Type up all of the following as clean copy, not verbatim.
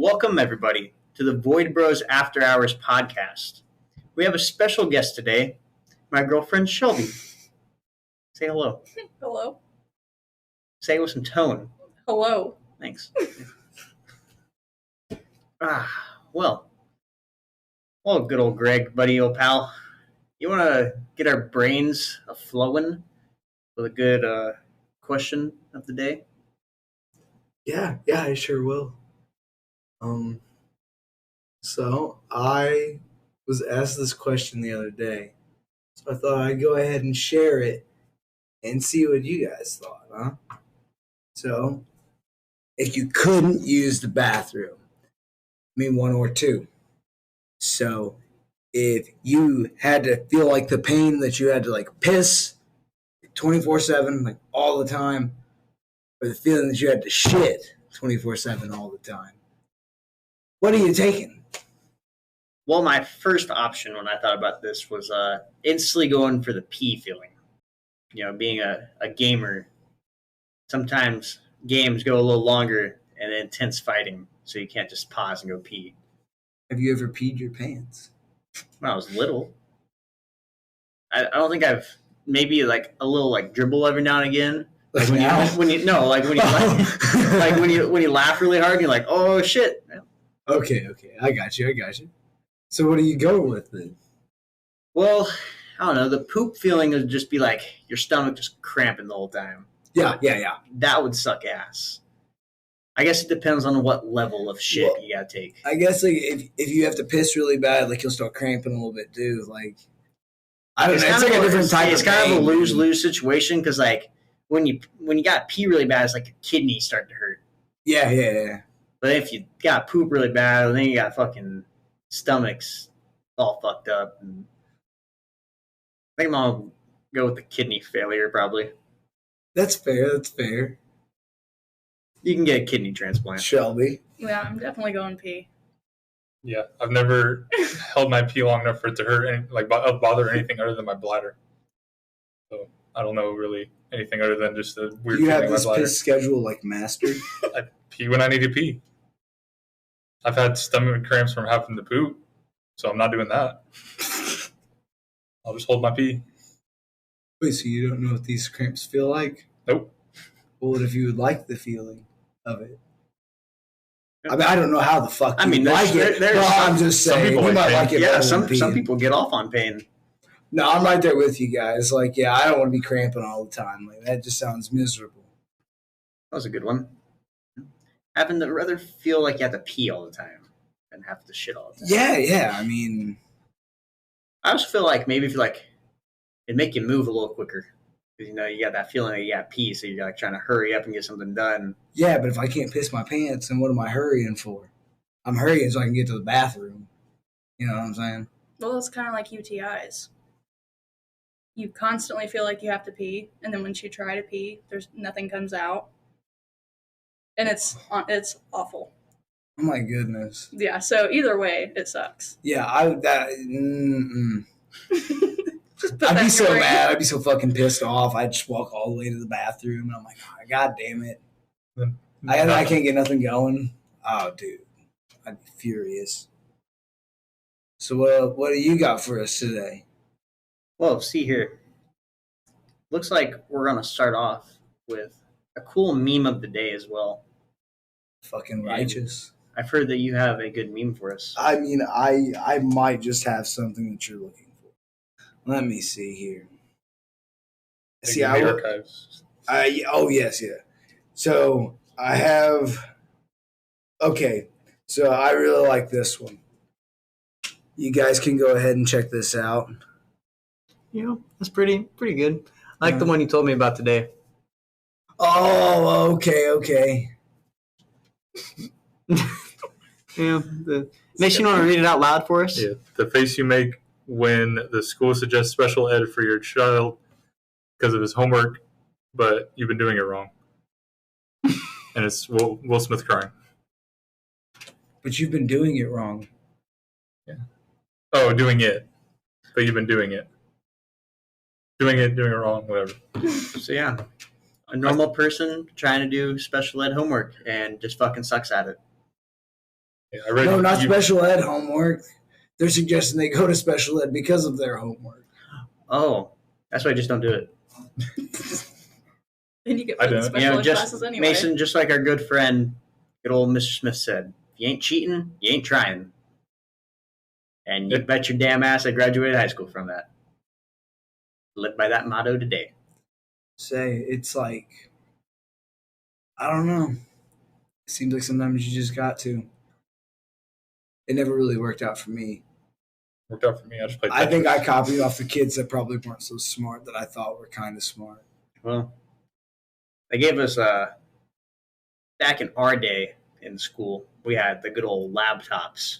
Welcome, everybody, to the Void Bros After Hours podcast. We have a special guest today, my girlfriend Shelby. Say hello. Hello. Say it with some tone. Hello. Thanks. Well, good old Greg, buddy, old pal. You want to get our brains a-flowing with a good question of the day? Yeah, I sure will. So I was asked this question the other day, so I thought I'd go ahead and share it and see what you guys thought, huh? So, if you couldn't use the bathroom, one or two. So, if you had to feel like the pain that you had to piss 24/7, all the time, or the feeling that you had to shit 24/7 all the time, what are you taking? Well, my first option when I thought about this was instantly going for the pee feeling. You know, being a gamer, sometimes games go a little longer and intense fighting, so you can't just pause and go pee. Have you ever peed your pants? When I was little. I don't think I've maybe a little dribble every now and again. When you laugh really hard and you're like, oh shit. Okay, I got you. So what are you going with then? Well, I don't know. The poop feeling would just be like your stomach just cramping the whole time. Yeah. That would suck ass. I guess it depends on what level of shit you gotta take. I guess if you have to piss really bad, you'll start cramping a little bit too. I don't know. It's a different type. It's kind of a lose-lose situation because when you got pee really bad, it's like your kidneys start to hurt. Yeah. But if you got poop really bad, then you got fucking stomachs all fucked up. And I think I'll go with the kidney failure probably. That's fair. You can get a kidney transplant. Shelby. Yeah, I'm definitely going pee. Yeah, I've never held my pee long enough for it to hurt, bother anything other than my bladder. So I don't know really anything other than just the weird feeling in my bladder. You have this piss schedule mastered? I pee when I need to pee. I've had stomach cramps from having to poop, so I'm not doing that. I'll just hold my pee. Wait, so you don't know what these cramps feel like? Nope. Well, what if you would like the feeling of it? I don't know how the fuck you like it. I'm just saying, you might like it. Yeah, some people get off on pain. No, I'm right there with you guys. I don't want to be cramping all the time. That just sounds miserable. That was a good one. Having to rather feel like you have to pee all the time than have to shit all the time. Yeah. I just feel like maybe if it'd make you move a little quicker. Because, you got that feeling that you got pee, so you're trying to hurry up and get something done. Yeah, but if I can't piss my pants, then what am I hurrying for? I'm hurrying so I can get to the bathroom. You know what I'm saying? Well, it's kind of like UTIs. You constantly feel like you have to pee, and then once you try to pee, nothing comes out. And it's awful. Oh my goodness. Yeah, so either way, it sucks. Yeah, I'd be so mad. I'd be so fucking pissed off. I'd just walk all the way to the bathroom, and I'm like, oh, God damn it. I can't get nothing going. Oh, dude. I'd be furious. So what do you got for us today? Well, see here. Looks like we're going to start off with a cool meme of the day as well. Fucking righteous. And I've heard that you have a good meme for us. I might just have something that you're looking for. Let me see here. Archives. Yes. So I have. Okay, so I really like this one. You guys can go ahead and check this out. That's pretty good. I like the one you told me about today. Oh, okay. Yeah. Makes you want to read it out loud for us? Yeah, the face you make when the school suggests special ed for your child because of his homework, but you've been doing it wrong. And it's Will Smith crying. But you've been doing it wrong. Yeah. Oh, doing it. But you've been doing it. Doing it wrong, whatever. So yeah, a normal person trying to do special ed homework and just fucking sucks at it. Yeah, I read No, not special ed homework. They're suggesting they go to special ed because of their homework. Oh, that's why I just don't do it. And you get I put in don't. special ed classes anyway. Mason, just like our good friend, good old Mr. Smith said, if you ain't cheating, you ain't trying. And you bet your damn ass I graduated high school from that. Live by that motto today. Say, it's like, I don't know. It seems like sometimes you just got to. It never really worked out for me. Worked out for me. I just played Tetris. I think I copied off the kids that probably weren't so smart that I thought were kind of smart. Well, they gave us, back in our day in school, we had the good old laptops.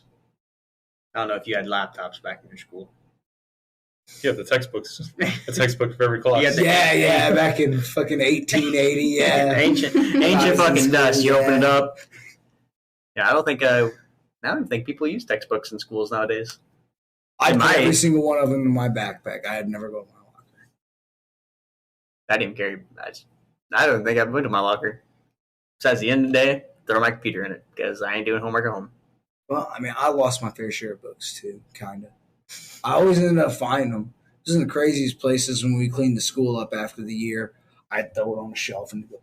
I don't know if you had laptops back in your school. Yeah, the textbooks. A textbook for every class. Yeah, back in fucking 1880, yeah. ancient fucking dust. You open it up. Yeah, I don't think people use textbooks in schools nowadays. I put every single one of them in my backpack. I had never go to my locker. I didn't carry. I don't think I'd put it in my locker. Besides, the end of the day, throw my computer in it because I ain't doing homework at home. Well, I mean, I lost my fair share of books too, kind of. I always ended up finding them. This is the craziest places when we cleaned the school up after the year. I'd throw it on the shelf and go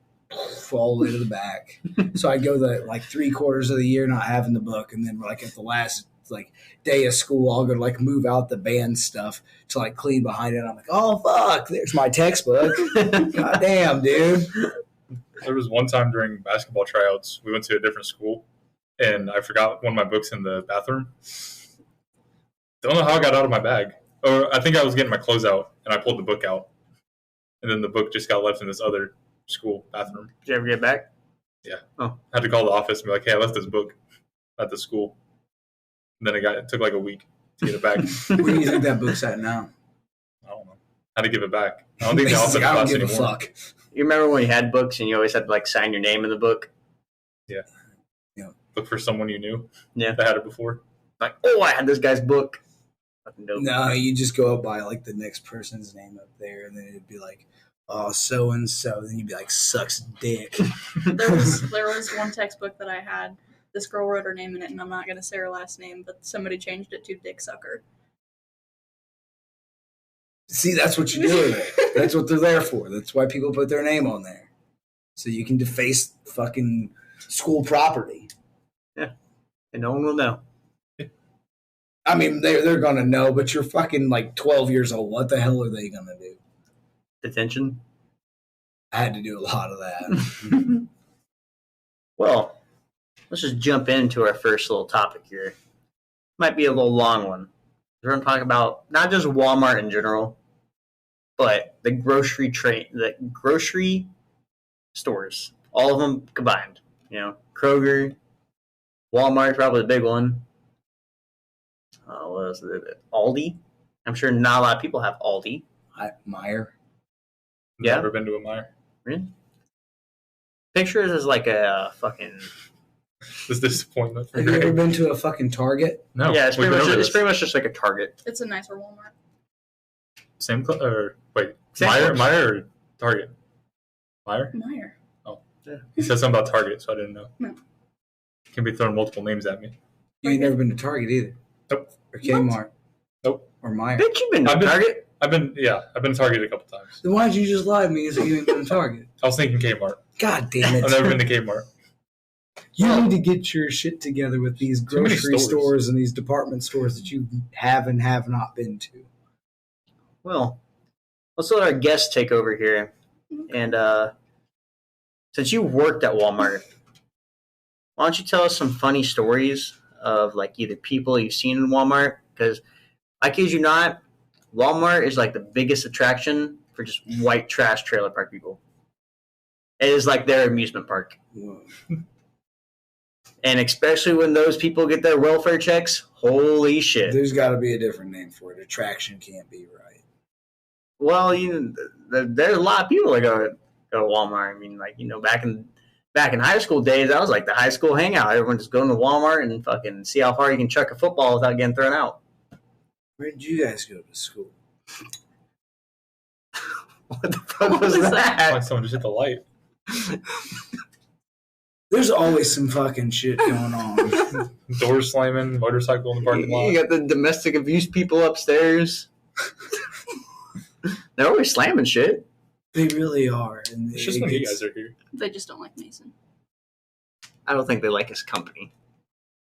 all the way to the back. So I'd go the like 3/4 of the year not having the book, and then like at the last like day of school, I'll go like move out the band stuff to like clean behind it. And I'm like, oh fuck, there's my textbook. God damn, dude. There was one time during basketball tryouts, we went to a different school, and I forgot one of my books in the bathroom. Don't know how I got out of my bag. Or I think I was getting my clothes out, and I pulled the book out. And then the book just got left in this other school bathroom. Did you ever get back? Yeah. Oh. I had to call the office and be like, hey, I left this book at the school. And then it took like a week to get it back. Where do you think that book's at now? I don't know. I had to give it back. I don't think they offer the I don't class give anymore. a fuck. You remember when you had books and you always had to like sign your name in the book? Yeah. Yeah. Look for someone you knew. Yeah. That had it before. Like, oh, I had this guy's book. Fucking dope. No, you just go up by like the next person's name up there, and then it'd be like, oh, so and so. Then you'd be like, sucks dick. There was one textbook that I had. This girl wrote her name in it, and I'm not going to say her last name, but somebody changed it to Dick Sucker. See, that's what you do. That's what they're there for. That's why people put their name on there. So you can deface fucking school property. Yeah. And no one will know. I mean, they're going to know, but you're fucking like 12 years old. What the hell are they going to do? Detention? I had to do a lot of that. Well, let's just jump into our first little topic here. Might be a little long one. We're going to talk about not just Walmart in general, but the grocery stores, all of them combined. You know, Kroger, Walmart, probably the big one. What else? Aldi. I'm sure not a lot of people have Aldi. Meyer. Yeah. Never been to a Meyer. Really? Pictures is like a fucking. This disappointment. Have you ever been to a fucking Target? No. Yeah, it's we've pretty been over much this. just like a Target. It's a nicer Walmart. Same or wait, Same Meyer clothes. or Target? Meyer? Meyer. He said something about Target, so I didn't know. No. Can be throwing multiple names at me. You ain't never been to Target either. Nope. Or Kmart. Nope. Or Meyer. Bitch, you been to Target? I've been to Target a couple times. Then why'd you just lie to me and say you ain't been to Target? I was thinking Kmart. God damn it. I've never been to Kmart. You need to get your shit together with these Too many grocery stores. stores and these department stores that you have and have not been to. Well, let's let our guest take over here. And since you worked at Walmart, why don't you tell us some funny stories of like either people you've seen in Walmart? Because I kid you not, Walmart is like the biggest attraction for just white trash trailer park people. It is like their amusement park. And especially when those people get their welfare checks, holy shit. There's got to be a different name for it. Attraction can't be right. Well, there's a lot of people that go to Walmart. I mean, like, back in high school days, that was like the high school hangout. Everyone just going to Walmart and fucking see how far you can chuck a football without getting thrown out. Where did you guys go to school? What the fuck What was was that? Like someone just hit the light. There's always some fucking shit going on. Doors slamming, motorcycle in the parking lot. You got the domestic abuse people upstairs. They're always slamming shit. They really are. And It's just when you guys are here. They just don't like Mason. I don't think they like his company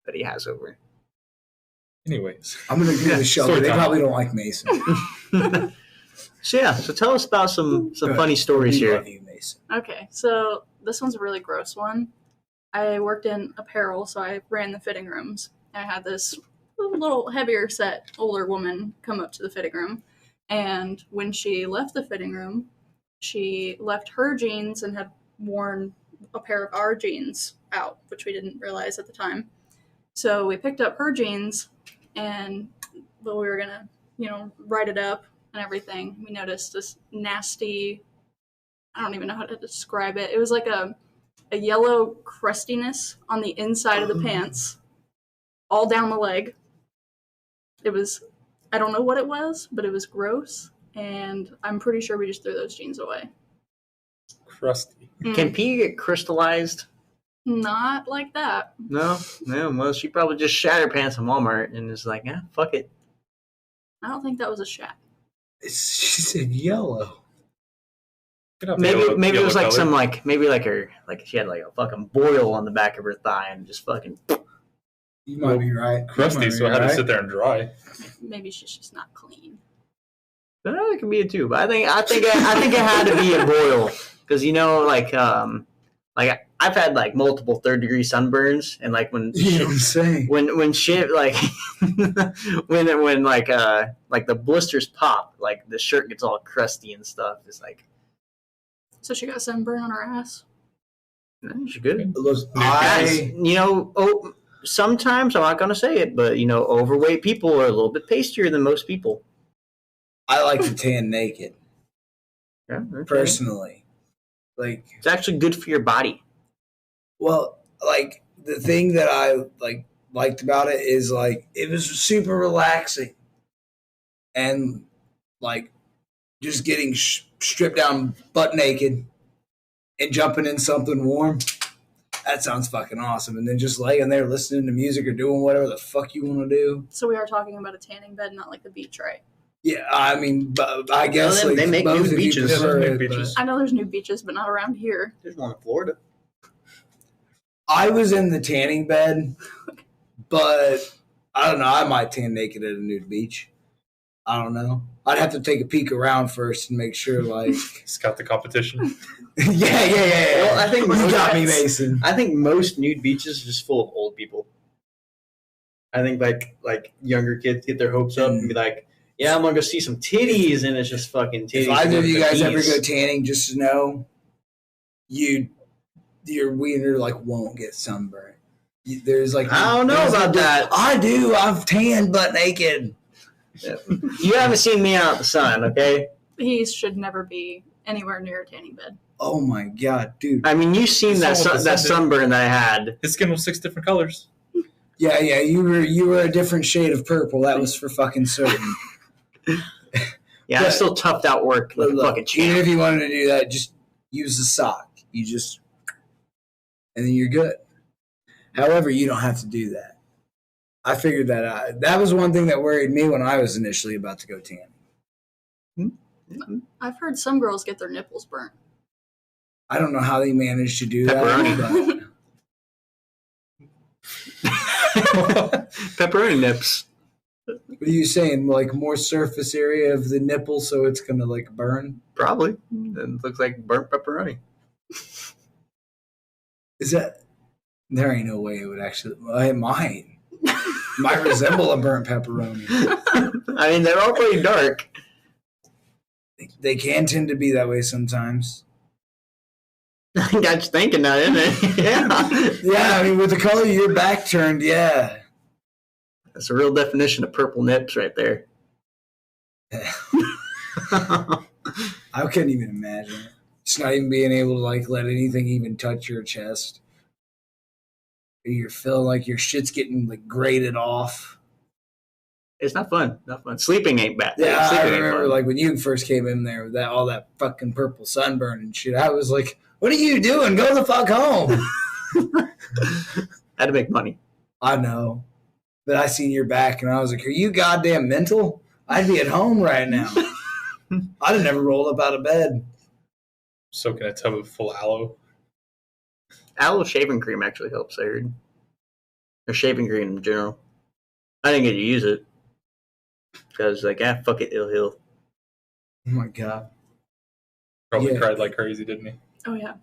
that he has over. Anyways. I'm going to agree with Shelby. Story They time. probably don't like Mason. So tell us about some funny stories We here. love you, Mason. Okay, so this one's a really gross one. I worked in apparel, so I ran the fitting rooms. I had this little heavier set older woman come up to the fitting room, and when she left the fitting room, she left her jeans and had worn a pair of our jeans out, which we didn't realize at the time. So we picked up her jeans, and we were gonna, write it up and everything. We noticed this nasty, I don't even know how to describe it. It was like a yellow crustiness on the inside of the pants, all down the leg. It was, I don't know what it was, but it was gross, and I'm pretty sure we just threw those jeans away. Crusty. Can pee get crystallized? Not like that. No. Well, she probably just shat her pants in Walmart and is like, fuck it. I don't think that was a shat. She said yellow. Maybe it was like color. some like she had like a fucking boil on the back of her thigh and just fucking. You might be right. Crusty, so I had to sit there and dry. Maybe she's just not clean. It could be it too, but I think it had to be a boil because I've had like multiple 3rd-degree sunburns and like when You know what I'm saying? when shit like when the blisters pop, like the shirt gets all crusty and stuff. It's like So she got sunburn on her ass. she's good. Look, Sometimes I'm not gonna say it, but overweight people are a little bit pastier than most people. I like to tan naked, Yeah, okay. personally. Like, It's actually good for your body. well, like the thing that I liked about it is like it was super relaxing, and like just getting stripped down butt naked and jumping in something warm. That sounds fucking awesome. And then just laying there listening to music or doing whatever the fuck you want to do. So we are talking about a tanning bed, not like the beach, right? Yeah, I mean, but I guess Well, they make both nude of you beaches. prefer Nude it, but- beaches. I know there's new beaches, but not around here. There's one in Florida. I was in the tanning bed, but I don't know. I might tan naked at a nude beach. I don't know. I'd have to take a peek around first and make sure, like, Scout the competition. yeah. Well, I think you got me, most- Mason. I think most nude beaches are just full of old people. I think like younger kids get their hopes up and be like, "Yeah, I'm gonna go see some titties," and it's just fucking titties. If either of you with guys ever bikinis. go tanning, just to know, your wiener won't get sunburned. There's I don't know about that. I do. I've tanned butt naked. You haven't seen me out in the sun, okay? He should never be anywhere near a tanning bed. Oh my god, dude. I mean, you've seen that It's all the that sun, sunburn that I had. His skin was 6 different colors. Yeah. You were a different shade of purple. That was for fucking certain. Yeah, I But- still toughed out work like a Look, fucking even champ. if you wanted to do that, just use the sock. And then you're good. However, you don't have to do that. I figured that out. That was one thing that worried me when I was initially about to go tan. I've heard some girls get their nipples burnt. I don't know how they managed to do Pepperoni. that. Pepperoni nips. But what are you saying? Like more surface area of the nipple so it's going to burn? Probably. It looks like burnt pepperoni. Is that... There ain't no way it would actually... Well, it might. Might resemble a burnt pepperoni. I mean, they're all pretty dark. They can tend to be that way sometimes. I got you thinking now, didn't it? Yeah. Yeah, I mean, with the color of your back turned, yeah. That's a real definition of purple nips right there. I couldn't even imagine it. Just not even being able to let anything even touch your chest. You're feeling like your shit's getting grated off. It's not fun. Not fun. Sleeping ain't bad. Yeah, Sleeping I ain't remember fun. when you first came in there with all that fucking purple sunburn and shit. I was like, "What are you doing? Go the fuck home!" Had to make money. I know. But I seen your back, and I was like, are you goddamn mental? I'd be at home right now. I'd have never rolled up out of bed. Soaking a tub full of aloe. Aloe shaving cream actually helps, I heard. Or shaving cream in general. I didn't get to use it. Because, like, fuck it, it'll heal. Oh, my God. Probably cried like crazy, didn't he? Oh, yeah.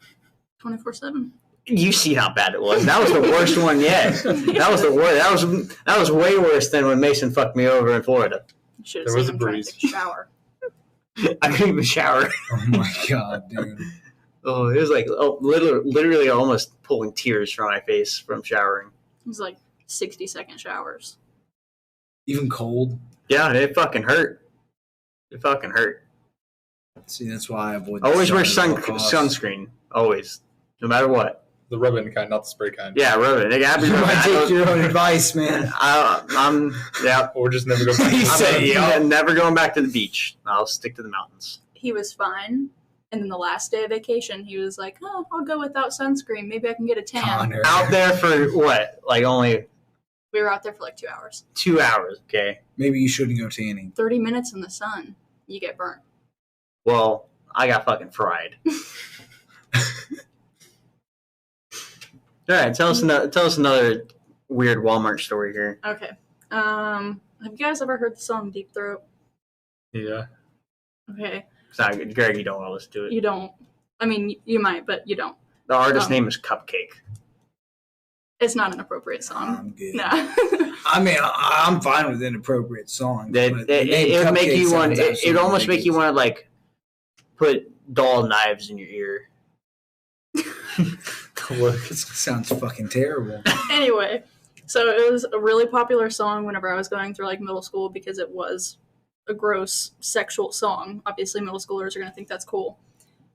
24/7. You see how bad it was. That was the worst one yet. That was the worst. That was way worse than when Mason fucked me over in Florida. You should have There seen was a him trying breeze. to take a shower. I couldn't even shower. Oh, my God, dude. Oh, it was like literally almost pulling tears from my face from showering. It was like 60-second showers. Even cold. Yeah, it fucking hurt. It fucking hurt. See, that's why I avoid. Always wear sun at all costs. sunscreen. Always, no matter what. The rub-in kind, not the spray kind. Yeah, rub it. I take your own advice, man. I'm yeah. Or just never go back. He said, I'm never going back to the beach. I'll stick to the mountains. He was fine. And then the last day of vacation, he was like, oh, I'll go without sunscreen. Maybe I can get a tan. Connor. Out there for what? Like only We were out there for like 2 hours. 2 hours. Okay. Maybe you shouldn't go tanning. 30 minutes in the sun, you get burnt. Well, I got fucking fried. All right, tell us another weird Walmart story here. Okay. Have you guys ever heard the song Deep Throat? Yeah. Okay. Sorry, Greg, you don't want to listen to it. You don't. I mean, you might, but you don't. The artist's Oh. name is Cupcake. It's not an appropriate song. I'm good. No. I mean, I'm fine with inappropriate songs. It but the name would make Cupcake you want. sounds It absolutely almost make you ridiculous. want to like put dull knives in your ear. This sounds fucking terrible. Anyway, so it was a really popular song whenever I was going through like middle school because it was a gross sexual song. Obviously, middle schoolers are going to think that's cool.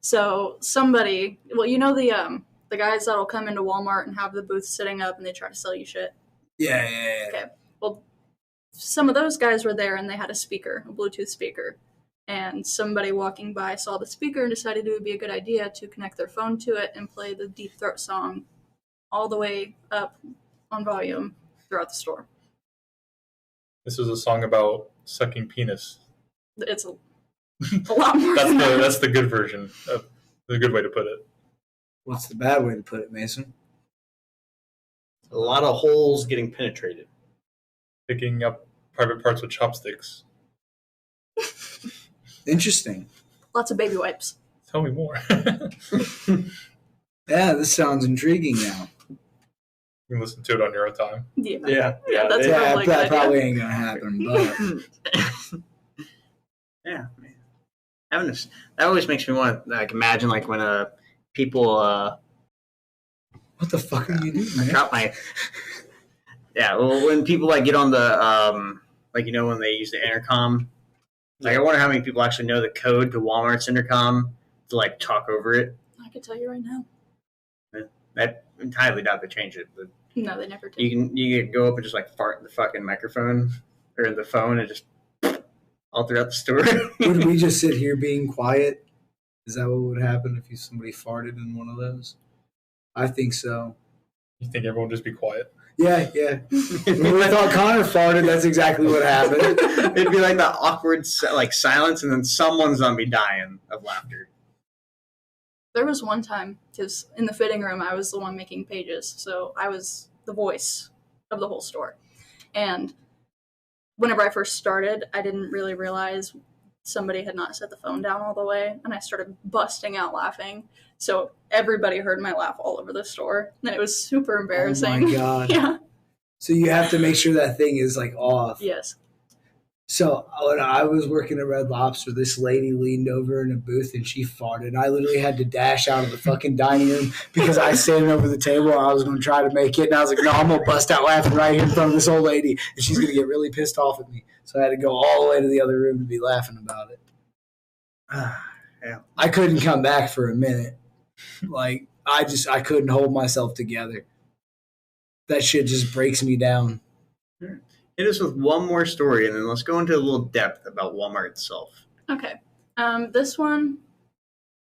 So somebody, well, you know the guys that'll come into Walmart and have the booth sitting up and they try to sell you shit. Yeah. Okay. Well, some of those guys were there and they had a speaker, a Bluetooth speaker. And somebody walking by saw the speaker and decided it would be a good idea to connect their phone to it and play the Deep Throat song all the way up on volume throughout the store. This was a song about sucking penis. It's a lot more than that. That's the good version. The good way to put it. What's the bad way to put it, Mason? A lot of holes getting penetrated. Picking up private parts with chopsticks. Interesting. Lots of baby wipes. Tell me more. Yeah, this sounds intriguing now. You can listen to it on your own time. Yeah. Yeah, That's Yeah, probably a good that idea. probably ain't gonna happen. But Yeah, man. That always makes me want to like imagine like when people what the fuck are you doing, I man? dropped my well when people like get on the like when they use the intercom. Like I wonder how many people actually know the code to Walmart's intercom to like talk over it. I could tell you right now. I entirely doubt they change it, but No, they never did. you can go up and just like fart in the fucking microphone or the phone and just all throughout the store. Would we just sit here being quiet? Is that what would happen if somebody farted in one of those? I think so. You think everyone would just be quiet? Yeah. When we thought Connor farted, that's exactly what happened. It'd be like that awkward like silence, and then someone's gonna be dying of laughter. There was one time, because in the fitting room, I was the one making pages, so I was the voice of the whole store. And whenever I first started, I didn't really realize somebody had not set the phone down all the way, and I started busting out laughing. So everybody heard my laugh all over the store, and it was super embarrassing. Oh my God. Yeah. So you have to make sure that thing is like off. Yes. So when I was working at Red Lobster, this lady leaned over in a booth and she farted. And I literally had to dash out of the fucking dining room because I was standing over the table and I was going to try to make it. And I was like, no, I'm going to bust out laughing right here in front of this old lady. And she's going to get really pissed off at me. So I had to go all the way to the other room to be laughing about it. Yeah. I couldn't come back for a minute. Like, I couldn't hold myself together. That shit just breaks me down. Hit us with one more story, and then let's go into a little depth about Walmart itself. Okay. This one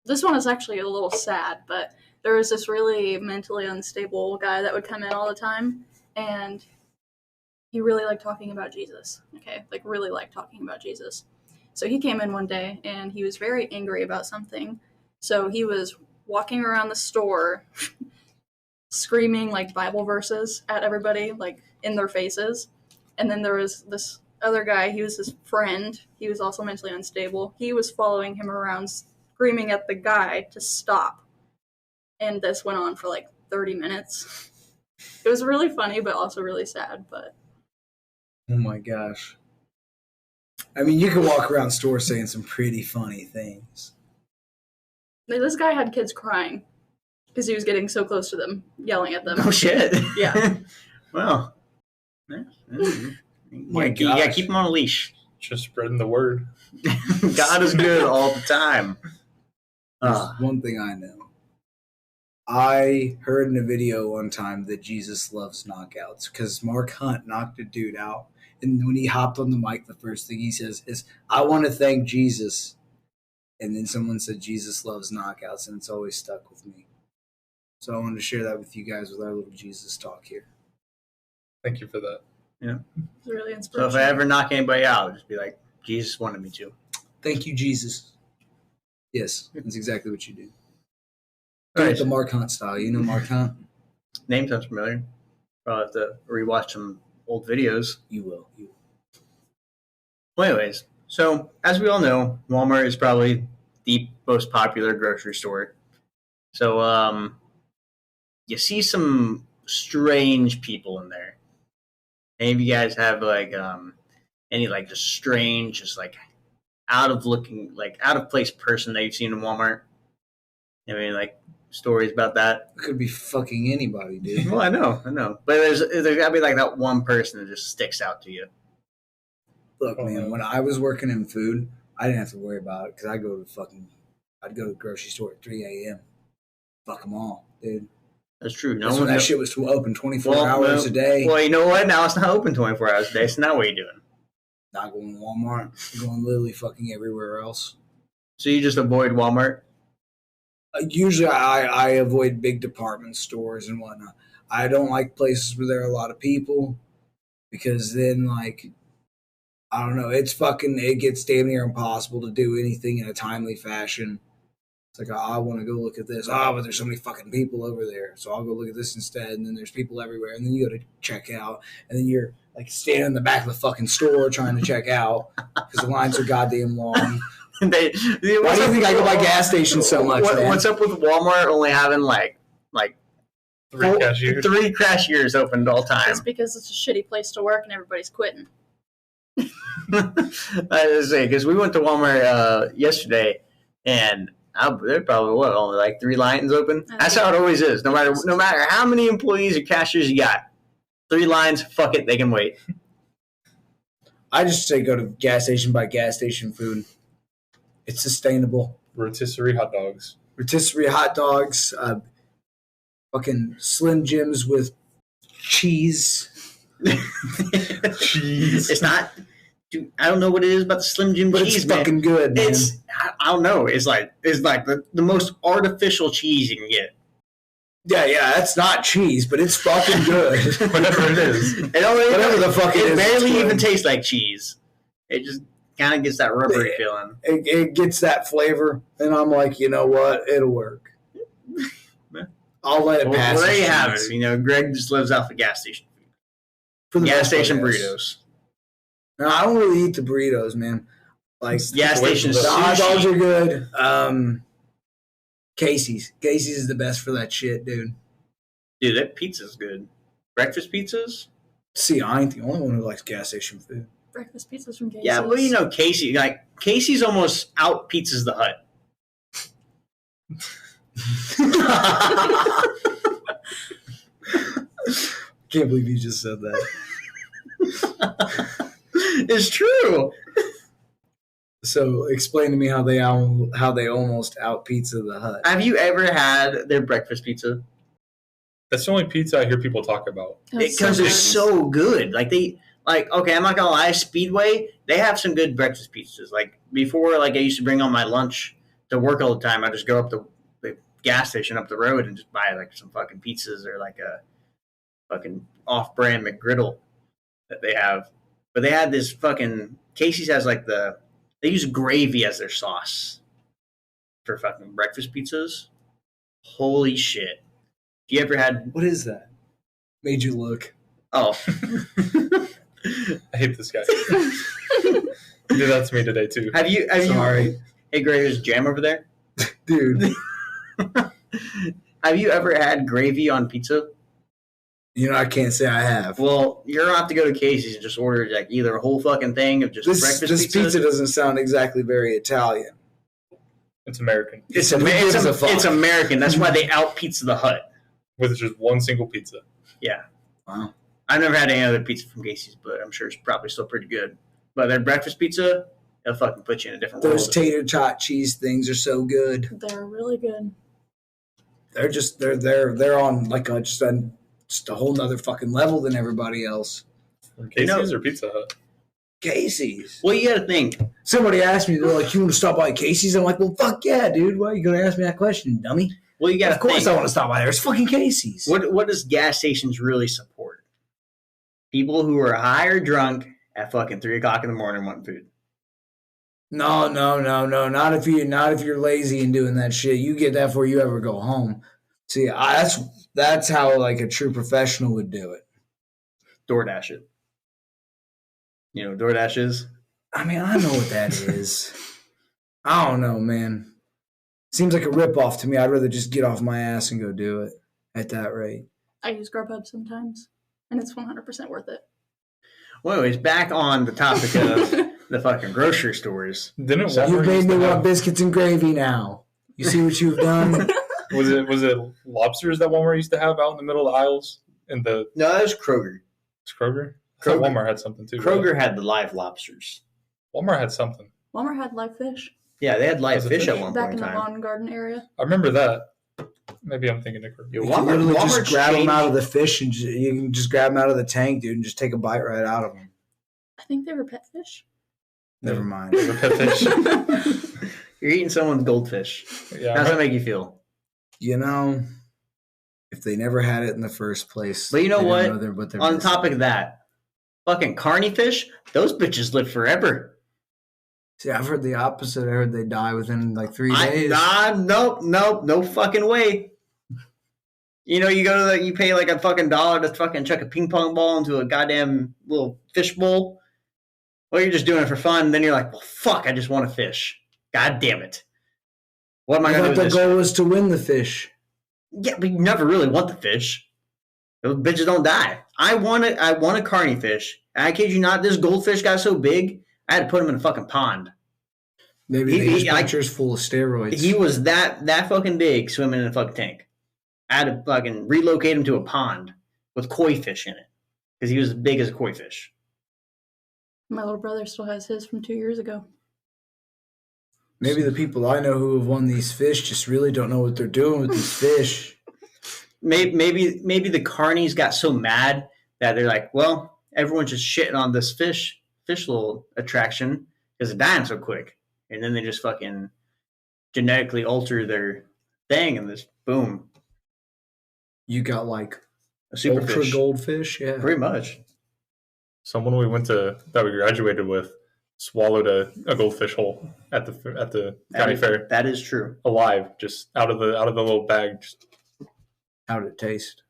is actually a little sad, but there was this really mentally unstable guy that would come in all the time, and he really liked talking about Jesus. Okay, like really liked talking about Jesus. So he came in one day, and he was very angry about something. So he was walking around the store screaming like Bible verses at everybody, like in their faces. And then there was this other guy, he was his friend. He was also mentally unstable. He was following him around screaming at the guy to stop. And this went on for like 30 minutes. It was really funny, but also really sad. But Oh my gosh. I mean, you can walk around stores saying some pretty funny things. this guy had kids crying because he was getting so close to them, yelling at them. Oh shit! Yeah. Well, My you gotta gosh. keep them on a leash. Just spreading the word. God is good all the time. There's one thing I know. I heard in a video one time that Jesus loves knockouts because Mark Hunt knocked a dude out. And when he hopped on the mic, the first thing he says is, I want to thank Jesus. And then someone said, Jesus loves knockouts, and it's always stuck with me. So I wanted to share that with you guys with our little Jesus talk here. Thank you for that. It's really So inspirational. if I ever knock anybody out, I'll just be like, Jesus wanted me to. Thank you, Jesus. Yes, that's exactly what you do. All right. The Mark Hunt style. You know Mark Hunt? Name sounds familiar. Probably have to rewatch some old videos. You will. Well, anyways, so as we all know, Walmart is probably the most popular grocery store. So you see some strange people in there. Any of you guys have like any like just strange, just like out of place person that you've seen in Walmart? I mean, like stories about that. It could be fucking anybody, dude. Well, I know, but there's gotta be like that one person that just sticks out to you. Look, man, when I was working in food, I didn't have to worry about it because I'd go to the grocery store at 3 a.m. Fuck them all, dude. That's true. No That's one when that knows. shit was open 24 hours a day. Well, you know what? Now it's not open 24 hours a day. So now what are you doing? Not going to Walmart. I'm going literally fucking everywhere else. So you just avoid Walmart? Usually I avoid big department stores and whatnot. I don't like places where there are a lot of people because then, like, I don't know, it gets damn near impossible to do anything in a timely fashion. It's like, I want to go look at this. But there's so many fucking people over there. So I'll go look at this instead. And then there's people everywhere. And then you go to check out. And then you're like standing in the back of the fucking store trying to check out because the lines are goddamn long. Why do you think I go by gas stations so much, man? What's up with Walmart only having like three cashiers open at all It's time? because it's a shitty place to work and everybody's quitting. I was say because we went to Walmart yesterday, and there probably only like 3 lines open. That's how it always is. No matter how many employees or cashiers you got, 3 lines. Fuck it, they can wait. I just say go to gas station, buy gas station food. It's sustainable. Rotisserie hot dogs. Rotisserie hot dogs, fucking Slim Jims with cheese. Cheese. It's not. Dude, I don't know what it is about the Slim Jim But cheese, it's man. fucking good, man. I don't know. It's like the most artificial cheese you can get. Yeah, that's not cheese, but it's fucking good. Whatever it is. Whatever the fuck it is, barely it's even good. tastes like cheese. It just kind of gets that rubbery feeling. It gets that flavor, and I'm like, you know what? It'll work. I'll let it pass. Well, there as you have cheese. it. You know, Greg just lives off of gas station food. For the Gas most part, station yes. burritos. No, I don't really eat the burritos, man. Like Gas station the hot dogs sushi. are good. Casey's is the best for that shit, dude. Dude, that pizza's good. Breakfast pizzas? See, I ain't the only one who likes gas station food. Breakfast pizzas from Casey's. Yeah, well, you know, Casey's almost out pizzas the Hut. Can't believe you just said that. It's true. So explain to me how they almost out Pizza the Hut. Have you ever had their breakfast pizza? That's the only pizza I hear people talk about. Because it's so good. Okay, I'm not gonna lie, Speedway, they have some good breakfast pizzas. Like before, like I used to bring on my lunch to work all the time. I just go up the gas station up the road and just buy like some fucking pizzas or like a fucking off-brand McGriddle that they have. But they had this fucking Casey's has like they use gravy as their sauce for fucking breakfast pizzas. Holy shit! You ever had? What is that? Made you look. Oh, I hate this guy. He did that to me today too. have you? Sorry. Hey, Greg, there's jam over there. Dude. Have you ever had gravy on pizza? You know, I can't say I have. Well, you're gonna have to go to Casey's and just order like either a whole fucking thing of just breakfast This pizza doesn't sound exactly very Italian. It's American. It's American. That's why they out Pizza the Hut with just one single pizza. Yeah. Wow. I've never had any other pizza from Casey's, but I'm sure it's probably still pretty good. But their breakfast pizza, they'll fucking put you in a different world. Those tater tot cheese things are so good. They're really good. They're on like just a whole nother fucking level than everybody else. Casey's or Pizza Hut? Casey's. Well, you got to think. Somebody asked me, they're like, "You want to stop by Casey's?" I'm like, "Well, fuck yeah, dude. Why are you going to ask me that question, dummy?" Well, you got to Of course think. I want to stop by there. It's fucking Casey's. What does gas stations really support? People who are high or drunk at fucking 3 o'clock in the morning wanting food. No. Not if you're lazy and doing that shit. You get that before you ever go home. See, that's how like a true professional would do it. DoorDash it. You know what DoorDash is? I mean, I know what that is. I don't know, man. Seems like a ripoff to me. I'd rather just get off my ass and go do it at that rate. I use Grubhub sometimes, and it's 100% worth it. Well, anyways, back on the topic of the fucking grocery stores. Didn't So you made me want biscuits and gravy now. You see what you've done? Was it lobsters that Walmart used to have out in the middle of the aisles? No, that was Kroger. It's Kroger? I thought Walmart had something too. Kroger had the live lobsters. Walmart had something. Walmart had live fish. Yeah, they had live Was it fish fish? at one Back point in in the time. lawn and garden area. I remember that. Maybe I'm thinking of Kroger. Yeah, You can literally just Walmart's grab them changed- out of the fish and you can just grab them out of the tank, dude, and just take a bite right out of them. I think they were pet fish. Never mind. The pet fish. You're eating someone's goldfish. Yeah, How's that make you feel? You know, if they never had it in the first place. But you know they what? didn't know what they're On missing. top of that, fucking carny fish, those bitches live forever. See, I've heard the opposite. I heard they die within like 3 days. Nope, no fucking way. You know, you pay like a fucking $1 to fucking chuck a ping pong ball into a goddamn little fish bowl. Well, you're just doing it for fun. And then you're like, well, fuck, I just want a fish. God damn it. What am I I going to thought do the with this? goal was to win the fish. Yeah, but you never really want the fish. Those bitches don't die. I want a carny fish. And I kid you not, this goldfish got so big, I had to put him in a fucking pond. Maybe his picture's full of steroids. He was that fucking big swimming in a fucking tank. I had to fucking relocate him to a pond with koi fish in it because he was as big as a koi fish. My little brother still has his from 2 years ago. Maybe the people I know who have won these fish just really don't know what they're doing with these fish. Maybe the carnies got so mad that they're like, well, everyone's just shitting on this fish little attraction because it's dying so quick. And then they just fucking genetically alter their thing and this boom. You got like A super ultra fish. goldfish, yeah. Pretty much. Someone that we graduated with swallowed a goldfish whole at the county fair, That is true. alive, just out of the little bag. Just How did it taste?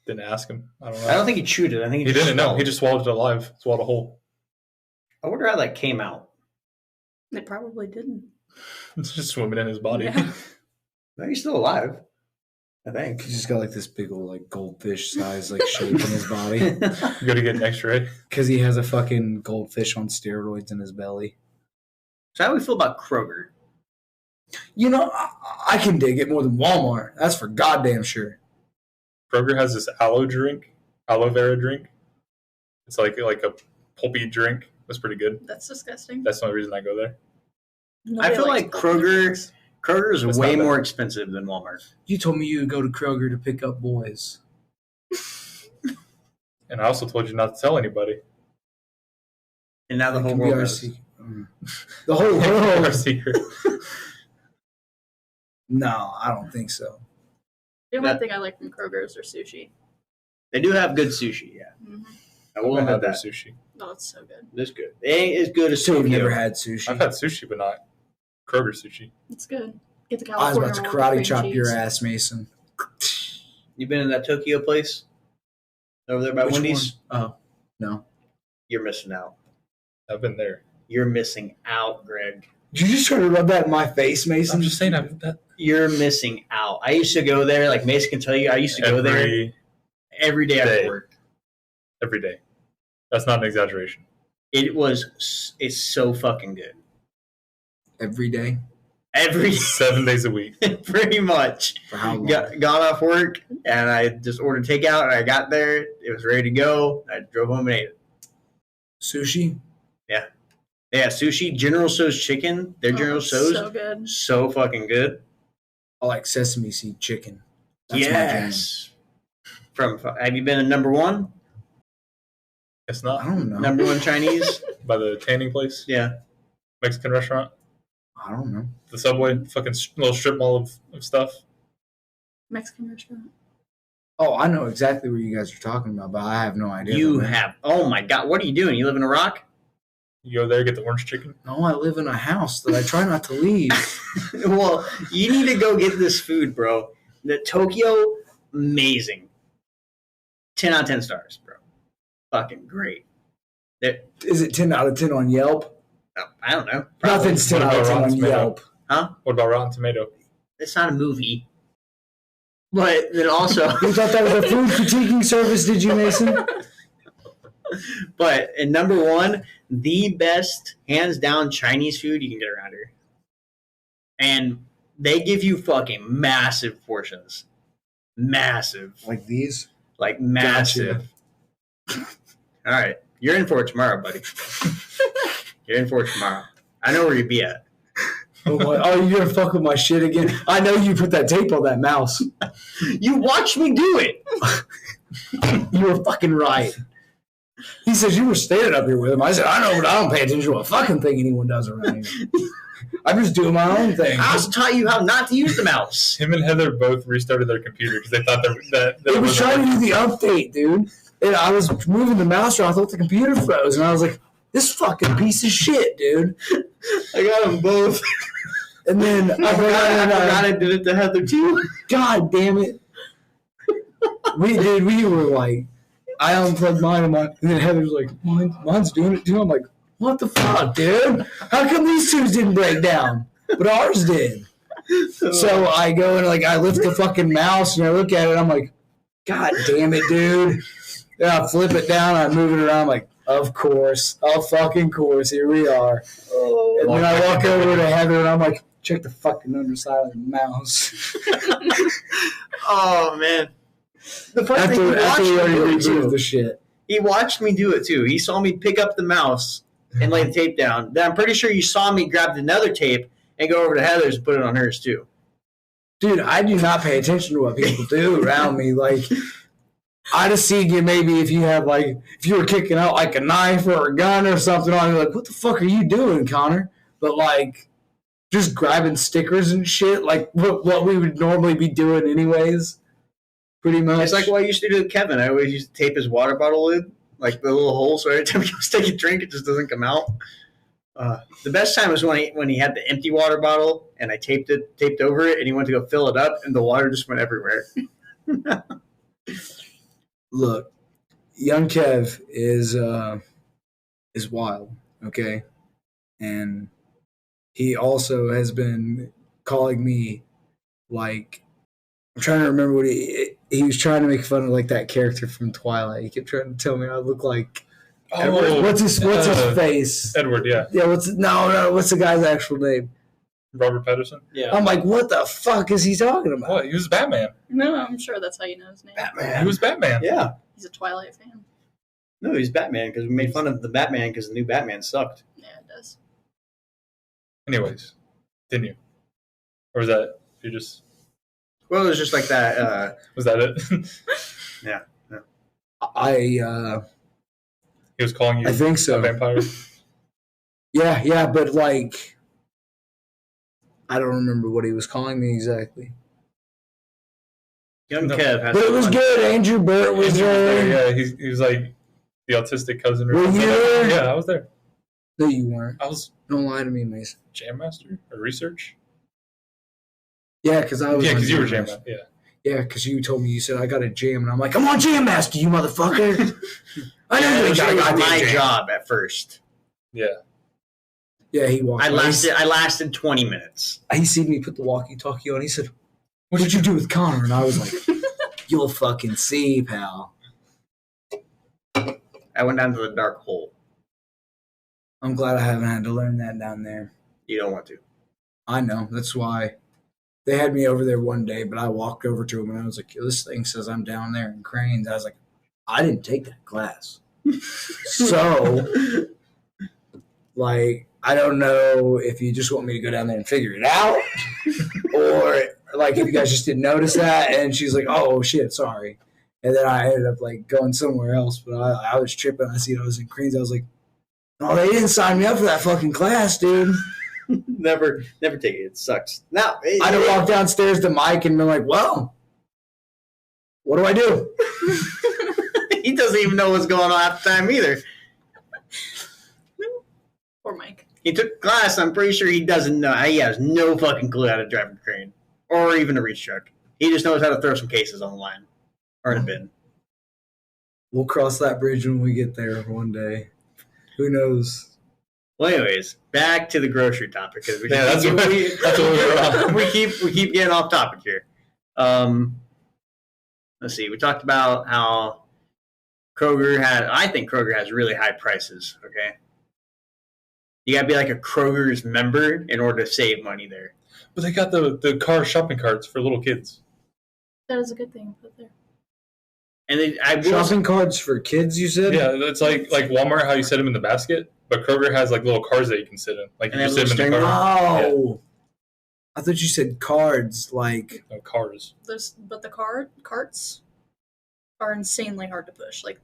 didn't ask him. I don't know. I don't think he chewed it. I think he just didn't know. swallowed He it. just swallowed it alive. Swallowed a whole. I wonder how that came out. They probably didn't. It's just swimming in his body. Yeah. No, he's still alive. I think. He just got like this big old like goldfish size like shape in his body You got to get an X-ray. because he has a fucking goldfish on steroids in his belly. So how do we feel about Kroger? You know, I can dig it more than Walmart. That's for goddamn sure. Kroger has this aloe vera drink. It's like a pulpy drink. That's pretty good. That's disgusting. That's the only reason I go there. Nobody I feel likes like pulpy drinks. Kroger is It's way not bad. more expensive than Walmart. You told me you would go to Kroger to pick up boys. And I also told you not to tell anybody. And now the That whole can be world our knows. secret. The whole world. Our secret. No, I don't think so. The only thing I like from Kroger is their sushi. They do have good sushi, yeah. Mm-hmm. I will I've admit had their that. sushi. Oh, it's so good. It's good. It ain't as good as So you've Tokyo. never had sushi? I've had sushi, but not Kroger sushi. It's good. Get the I was California about to roll with karate cream chop cheese. your ass, Mason. You been in that Tokyo place over there by Which Wendy's? one? Oh, no. You're missing out. I've been there. You're missing out, Greg. Did you just try to rub that in my face, Mason? I'm just saying that You're missing out. I used to go there, like Mason can tell you, I used to go there every day after work. Every day. That's not an exaggeration. It's so fucking good. Every day? Every 7 days a week. pretty much. For how long? Got off work and I just ordered takeout and I got there. It was ready to go. I drove home and ate it. Sushi? Yeah, sushi, General Tso's chicken. Their General Tso's so good. so fucking good. I like sesame seed chicken. That's Yes. Have you been to number one? It's my not jam. I don't know. Number one Chinese? by the tanning place, Yeah. Mexican restaurant, I don't know. the Subway, fucking little strip mall of stuff. Mexican restaurant. Oh, I know exactly what you guys are talking about, but I have no idea. You have. Oh my God. What are you doing? You live in a rock? You go there, get the orange chicken. No, I live in a house that I try not to leave. Well, you need to go get this food, bro. The Tokyo, amazing. 10 out of 10 stars, bro. Fucking great. Is it 10 out of 10 on Yelp? I don't know. Probably. Nothing's 10 What out of about 10 on Rotten Tomato? Yelp. Huh? What about Rotten Tomato? It's not a movie. But then also... You thought that was a food critiquing service, did you, Mason? But in number one, the best, hands down, Chinese food you can get around here. And they give you fucking massive portions. Massive. Like these? Like massive. All right. You're in for it tomorrow, buddy. You're in for it tomorrow. I know where you'd be at. Oh, you're going to fuck with my shit again? I know you put that tape on that mouse. You watched me do it. You were fucking right. He says you were standing up here with him. I said, I know, but I don't pay attention to a fucking thing anyone does around here. I'm just doing my own thing. I also taught you how not to use the mouse. Him and Heather both restarted their computer because they thought that It was trying to do the update, dude. And I was moving the mouse around. I thought the computer froze. And I was like, this fucking piece of shit, dude. I got them both. And then I forgot I did it to Heather too. God damn it. We were like, I unplugged mine and then Heather's like, mine's doing it too. I'm like, what the fuck, dude? How come these two didn't break down? But ours did. So I go and I lift the fucking mouse and I look at it and I'm like, God damn it, dude. Then I flip it down, I move it around, I'm like, of course. Oh, fucking course, here we are. And then I walk over to Heather and I'm like, check the fucking underside of the mouse. Oh, man. The funny After thing, we already rebooted the shit. He watched me do it too. He saw me pick up the mouse and lay the tape down. Then I'm pretty sure you saw me grab another tape and go over to Heather's and put it on hers too. Dude, I do not pay attention to what people do around me. I just see you maybe if you have if you were kicking out a knife or a gun or something on, you're like, what the fuck are you doing, Connor? But just grabbing stickers and shit, what we would normally be doing anyways. Pretty much. It's like what I used to do with Kevin. I always used to tape his water bottle lid, the little hole, so every time he goes to take a drink, it just doesn't come out. The best time was when he had the empty water bottle, and I taped over it, and he went to go fill it up, and the water just went everywhere. Look, young Kev is wild, okay? And he also has been calling me I'm trying to remember what he was trying to make fun of that character from Twilight. He kept trying to tell me I look like Edward. What's his face? Edward, yeah. Yeah, what's the guy's actual name? Robert Patterson? Yeah. I'm like, what the fuck is he talking about? What? He was Batman. No, I'm sure that's how you know his name. Batman. He was Batman. Yeah. He's a Twilight fan. No, he's Batman because we made fun of the Batman because the new Batman sucked. Yeah, it does. Anyways, didn't you? Or was that you just... Well, it was just like that. Was that it? Yeah. He was calling you I think so. a vampire? Yeah, but I don't remember what he was calling me exactly. Young Kev has But it was good. Andrew Burt was there. Yeah, he was like the autistic cousin. Were you there? Yeah, I was there. No, you weren't. I was Don't lie to me, Mason. Jam Master or research. Yeah, because I was. Yeah, on because you were Jam Jam Master. Master. Yeah. Yeah, because you told me, you said, I got a jam. And I'm like, I'm on Jam Master, you motherfucker. I know it you was got my jam. job at first. Yeah. Yeah, he walked. I lasted 20 minutes. He seen me put the walkie-talkie on. He said, what did you do with Connor? And I was like, you'll fucking see, pal. I went down to the dark hole. I'm glad I haven't had to learn that down there. You don't want to. I know. That's why they had me over there one day, but I walked over to him and I was like, this thing says I'm down there in cranes. I was like, I didn't take that class. So, like, I don't know if you just want me to go down there and figure it out or, like, if you guys just didn't notice that. And she's like, oh, shit, sorry. And then I ended up, like, going somewhere else. But I was tripping. I seen I was in cranes. I was like, oh, they didn't sign me up for that fucking class, dude. Never take it. It sucks. Now I had to walk downstairs to Mike and be like, well, what do I do? He doesn't even know what's going on half the time either. Poor Mike. He took class. I'm pretty sure he doesn't know. He has no fucking clue how to drive a crane or even a reach truck. He just knows how to throw some cases on the line or in a bin. We'll cross that bridge when we get there one day. Who knows? Well, anyways, back to the grocery topic because That's what we were on. we keep getting off topic here. Let's see. We talked about how I think Kroger has really high prices. Okay, you gotta be like a Kroger's member in order to save money there. But they got the shopping carts for little kids. That is a good thing to put there. And Shopping carts for kids, you said? Yeah, it's like Walmart, how you set them in the basket. But Kroger has like little cars that you can sit in. Like you And just they have sit them in the little car. Oh. Yeah. I thought you said cards, like... No, cars. But the carts are insanely hard to push. Like,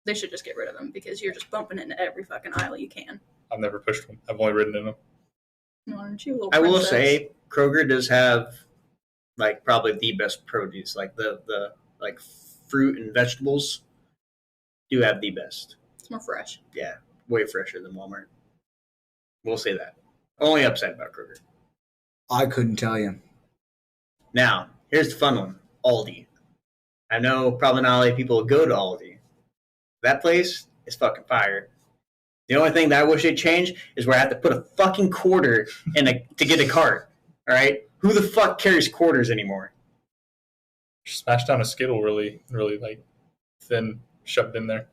they should just get rid of them because you're just bumping into every fucking aisle you can. I've never pushed one. I've only ridden in them. Aren't you, little I will princess? say Kroger does have like probably the best produce. Like the like fruit and vegetables do have the best. It's more fresh. Yeah, way fresher than Walmart. We'll say that. Only upset about Kroger. I couldn't tell you. Now, here's the fun one. Aldi. I know probably not a lot of people go to Aldi. That place is fucking fire. The only thing that I wish they'd change is where I have to put a fucking quarter to get a cart. All right? Who the fuck carries quarters anymore? Smash down a Skittle really, really like thin, shoved in there.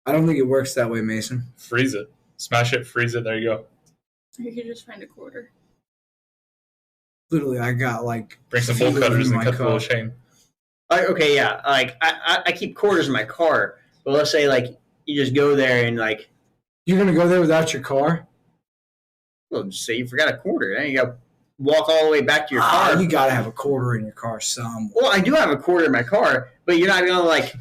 I don't think it works that way, Mason. Freeze it. Smash it, freeze it, there you go. You could just find a quarter. Literally, I got like... Bring some bolt cutters in and my cut the little car. chain. Okay, yeah. Like I keep quarters in my car, but let's say like you just go there and like, You're going to go there without your car? well, just say you forgot a quarter, then you got to walk all the way back to your car. You got to have a quarter in your car somewhere. Well, I do have a quarter in my car, but you're not gonna like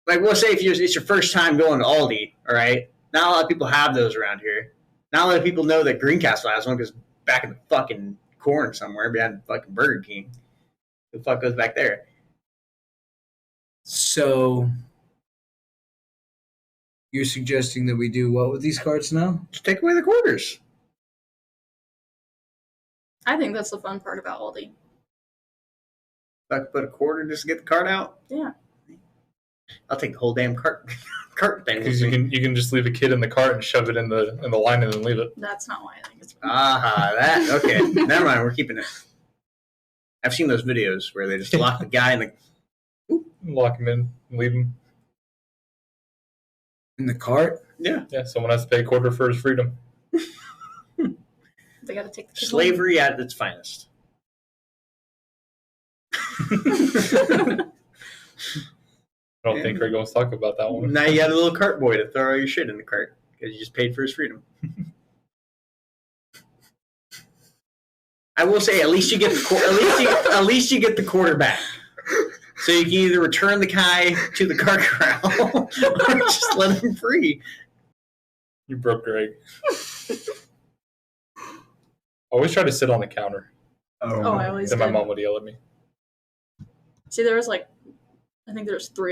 let's say if it's your first time going to Aldi, all right? Not a lot of people have those around here. Not a lot of people know that Greencastle has one because back in the fucking corner somewhere behind fucking Burger King. Who the fuck goes back there? So, you're suggesting that we do what with these carts now? Just take away the quarters. I think that's the fun part about Aldi. If I could put a quarter just to get the cart out, Yeah. I'll take the whole damn cart thing. Because you can just leave a kid in the cart and shove it in the line and then leave it. That's not why I think it's fun. That okay. Never mind. We're keeping it. I've seen those videos where they just lock the guy in the. Lock him in and leave him. In the cart? Yeah. Yeah, someone has to pay a quarter for his freedom. They got to take the kid Slavery at its finest. I don't think Greg wants to talk about that one. Now you got a little cart boy to throw all your shit in the cart because you just paid for his freedom. I will say, at least you get the at least you get the quarter back, so you can either return the guy to the cart corral or just let him free. You broke Greg. I always try to sit on the counter. Oh, I always Then my did. mom would yell at me. See, there was I think there's 4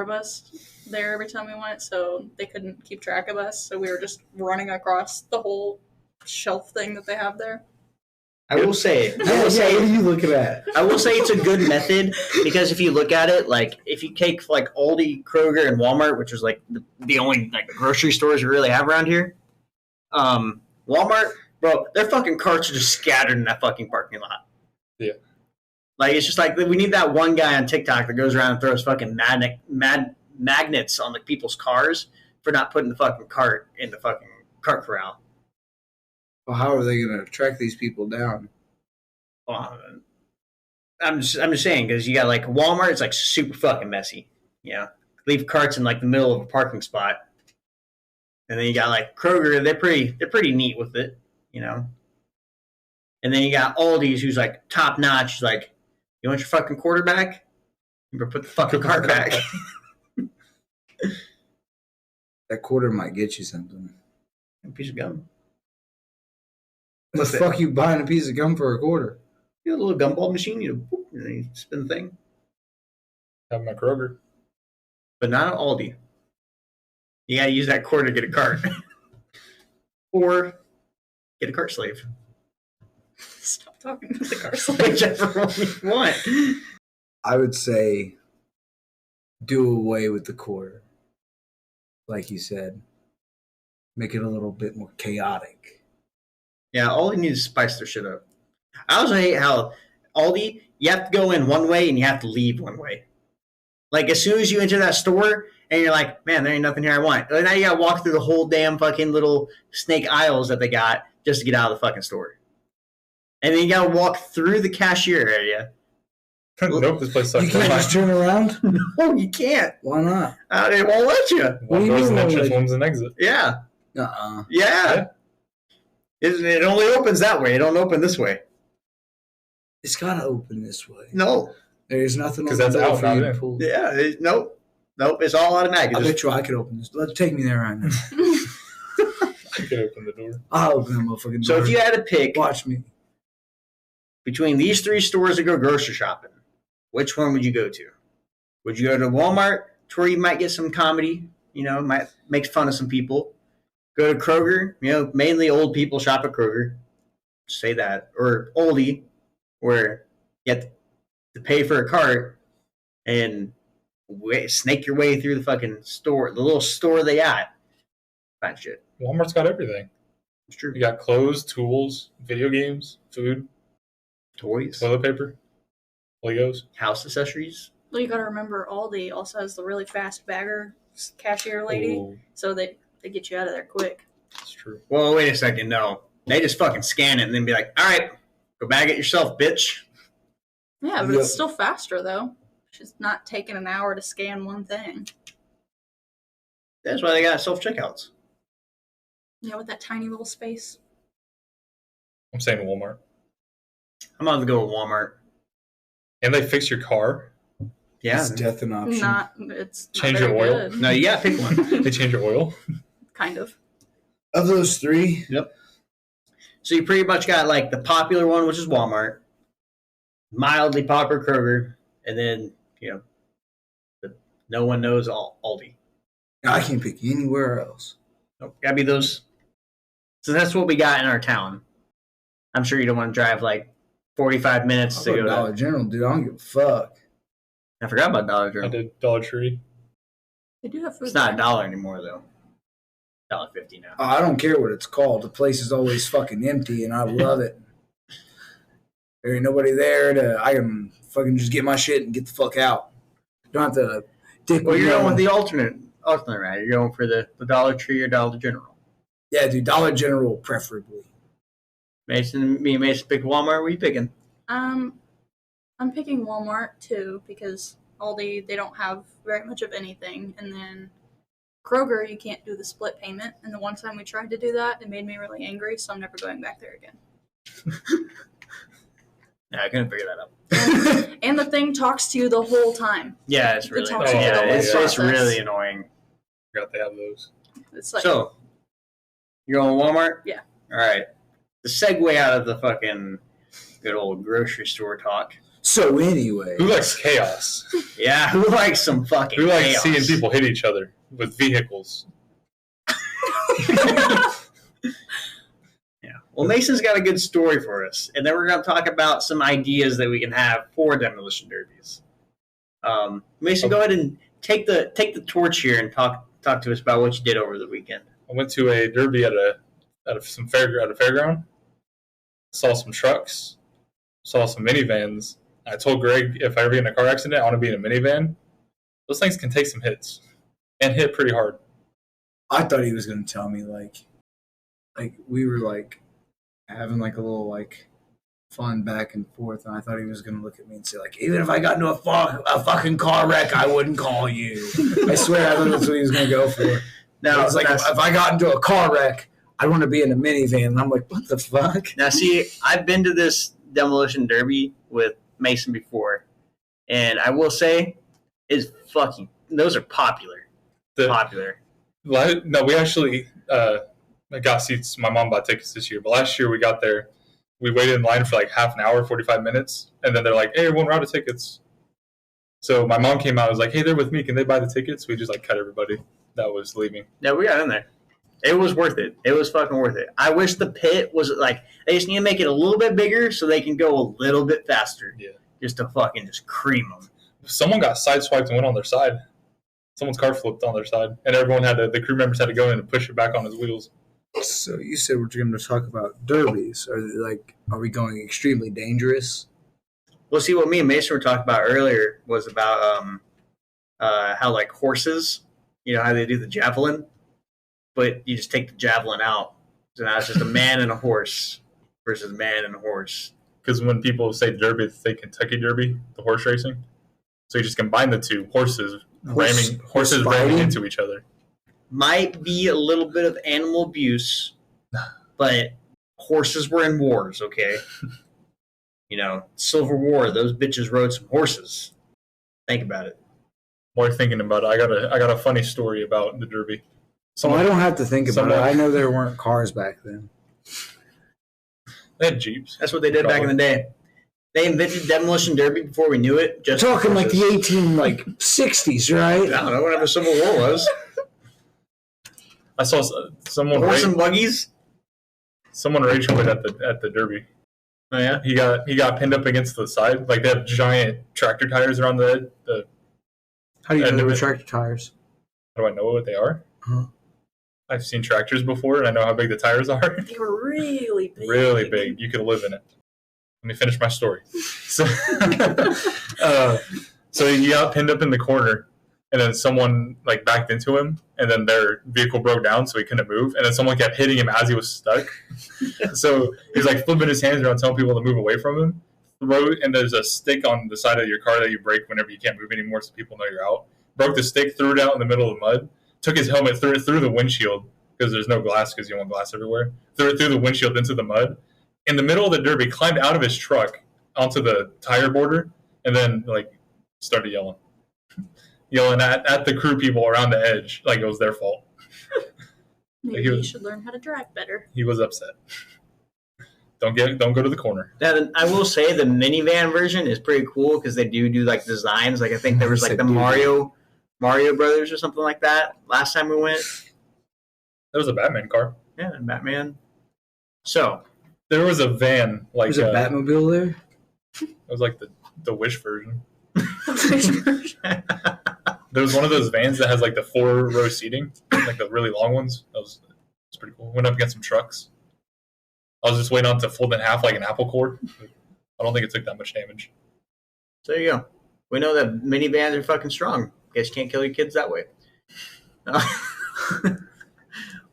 of us there every time we went, so they couldn't keep track of us. So we were just running across the whole shelf thing that they have there. I will say, What are you looking at? I will say it's a good method because if you look at it, like if you take like Aldi, Kroger, and Walmart, which is like the only like grocery stores we really have around here, Walmart, bro, their fucking carts are just scattered in that fucking parking lot. Yeah. Like it's just like we need that one guy on TikTok that goes around and throws fucking magnets on the people's cars for not putting the fucking cart in the fucking cart corral. Well, how are they going to track these people down? I'm just saying because you got like Walmart, it's like super fucking messy. You know, leave carts in like the middle of a parking spot, and then you got like Kroger. They're pretty neat with it, you know. And then you got Aldi's, who's like top notch. Like, you want your fucking quarterback? You better put the fucking cart back. That quarter might get you something. A piece of gum. The fuck you buying a piece of gum for a quarter? You got a little gumball machine. You and then you spin the thing. Have my Kroger. But not at Aldi. You gotta use that quarter to get a cart. Or get a cart slave. Stop talking about the car slave. Whichever one you want. I would say do away with the quarter. Like you said. Make it a little bit more chaotic. Yeah, Aldi needs to spice their shit up. I also hate how Aldi, you have to go in one way and you have to leave one way. Like, as soon as you enter that store and you're like, man, there ain't nothing here I want. And now you got to walk through the whole damn fucking little snake aisles that they got just to get out of the fucking store. And then you got to walk through the cashier area. Nope, this place sucks. You can't just turn around? No, you can't. Why not? They won't let you. What do One you door's mean an won't entrance, let you? one's an exit. Yeah. Uh-uh. Yeah. It only opens that way. It don't open this way. It's got to open this way. No. There's nothing on 'Cause the that's door out, for you not to in. pull. Yeah. Nope. It's all automatic. I It's bet you I could open this. Let's take me there right now. You can open the door. I'll open that motherfucking So door. if you had to pick Watch me. between these 3 stores to go grocery shopping, which one would you go to? Would you go to Walmart, to where you might get some comedy, you know, might make fun of some people? Go to Kroger, you know, mainly old people shop at Kroger. Say that. Or Aldi, where you have to pay for a cart and snake your way through the fucking store, the little store they got. Fine shit. Walmart's got everything. It's true. You got clothes, tools, video games, food, Toys, toilet paper, Legos. house accessories. Well, you gotta remember, Aldi also has the really fast bagger cashier lady, Oh, so they get you out of there quick. that's true. Well, wait a second. No. They just fucking scan it and then be like, all right, go bag it yourself, bitch. Yeah, but Yep. it's still faster though. It's not taking an hour to scan one thing. That's why they got self-checkouts. Yeah, with that tiny little space. I'm saying Walmart. I'm about to go with Walmart. And they fix your car. Yeah. It's death an option. It's not Change very your oil? good. No, you got to pick one. They change your oil. Kind of. Of those 3, So you pretty much got like the popular one, which is Walmart, mildly popular Kroger, and then, you know, no one knows Aldi. I can't pick anywhere else. Nope, gotta be those. So that's what we got in our town. I'm sure you don't want to drive like 45 minutes I'll to go go to Dollar to. General, dude. I don't give a fuck. I forgot about Dollar I General. did Dollar Tree. They do have food. It's not there. $1 anymore though. $1.50 now. Oh, I don't care what it's called. The place is always fucking empty, and I love it. There ain't nobody there. I can fucking just get my shit and get the fuck out. Don't have to dick Well, with you're no going with one. the alternate route. You're going for the Dollar Tree or Dollar General. Yeah, dude. Dollar General, preferably. Me and Mason pick Walmart. What are you picking? I'm picking Walmart too because Aldi, they don't have very much of anything, and then Kroger, you can't do the split payment. And the one time we tried to do that, it made me really angry, so I'm never going back there again. Yeah, I couldn't figure that out. And the thing talks to you the whole time. Yeah, it's It really talks annoying. to you the Yeah, whole it's process. really annoying. Forgot they have those. It's like, So, you're going Walmart? Yeah. All right. the segue out of the fucking good old grocery store talk. So anyway, Who likes chaos? Yeah, who likes some fucking Who likes chaos? seeing people hit each other with vehicles? Yeah. Well, Mason's got a good story for us, and then we're going to talk about some ideas that we can have for demolition derbies. Mason, go ahead and take the torch here and talk to us about what you did over the weekend. I went to a derby at a fairground. Saw some trucks. Saw some minivans. I told Greg if I ever get in a car accident, I want to be in a minivan. Those things can take some hits and hit pretty hard. I thought he was going to tell me like we were like having like a little like fun back and forth, and I thought he was going to look at me and say like, even if I got into a fucking car wreck, I wouldn't call you. I swear, I thought that's what he was going to go for. Now, it's like if I got into a car wreck, I want to be in a minivan. And I'm like, what the fuck? Now, see, I've been to this demolition derby with Mason before, and I will say, those are popular. Popular. No, we actually got seats. My mom bought tickets this year, but last year we got there. We waited in line for like half an hour, 45 minutes, and then they're like, "Hey, everyone, we're out of tickets." So my mom came out and was like, "Hey, they're with me. Can they buy the tickets?" We just like cut everybody that was leaving. Yeah, we got in there. It was worth it. It was fucking worth it. I wish the pit was like, they just need to make it a little bit bigger so they can go a little bit faster. Yeah. Just to fucking just cream them. Someone got sideswiped and went on their side. Someone's car flipped on their side, and everyone the crew members had to go in and push it back on his wheels. So you said we're going to talk about derbies. Are we going extremely dangerous? Well, see, what me and Mason were talking about earlier was about how like horses, you know how they do the javelin, but you just take the javelin out. So now it's just a man and a horse versus a man and a horse. Because when people say derby, they say Kentucky Derby, the horse racing. So you just combine the two horses ramming into each other. Might be a little bit of animal abuse, but horses were in wars, okay? You know, Civil War, those bitches rode some horses. Think about it. More thinking about it, I got a funny story about the derby. I don't have to think about it. I know there weren't cars back then. They had Jeeps. That's what they did back in the day. They invented demolition derby before we knew it. Just talking like the 60s, right? I don't know whatever Civil War was. I saw someone horse and buggies. Someone rage quit at the derby. Oh yeah, he got pinned up against the side. Like they have giant tractor tires around the. How do you know they were tractor tires? How do I know what they are? Huh. I've seen tractors before, and I know how big the tires are. They were really big. Really big. You could live in it. Let me finish my story. So, so he got pinned up in the corner, and then someone like backed into him, and then their vehicle broke down, so he couldn't move. And then someone kept hitting him as he was stuck. So he's like flipping his hands around, telling people to move away from him. And there's a stick on the side of your car that you break whenever you can't move anymore, so people know you're out. Broke the stick, threw it out in the middle of the mud. Took his helmet, threw it through the windshield because there's no glass because you want glass everywhere. Threw it through the windshield into the mud. In the middle of the derby, climbed out of his truck onto the tire border, and then like started yelling at the crew people around the edge like it was their fault. Maybe you should learn how to drive better. He was upset. Don't go to the corner. Now, I will say the minivan version is pretty cool because they do like designs. Like I think there was like the Mario Brothers or something like that last time we went. There was a Batman car. Yeah, Batman. So there was a van like there's a Batmobile there. It was like the Wish version. The Wish version. There was one of those vans that has like the 4-row seating, like the really long ones. It's pretty cool. Went up against some trucks. I was just waiting on it to fold in half like an apple core. I don't think it took that much damage. So there you go. We know that minivans are fucking strong. Guess you can't kill your kids that way.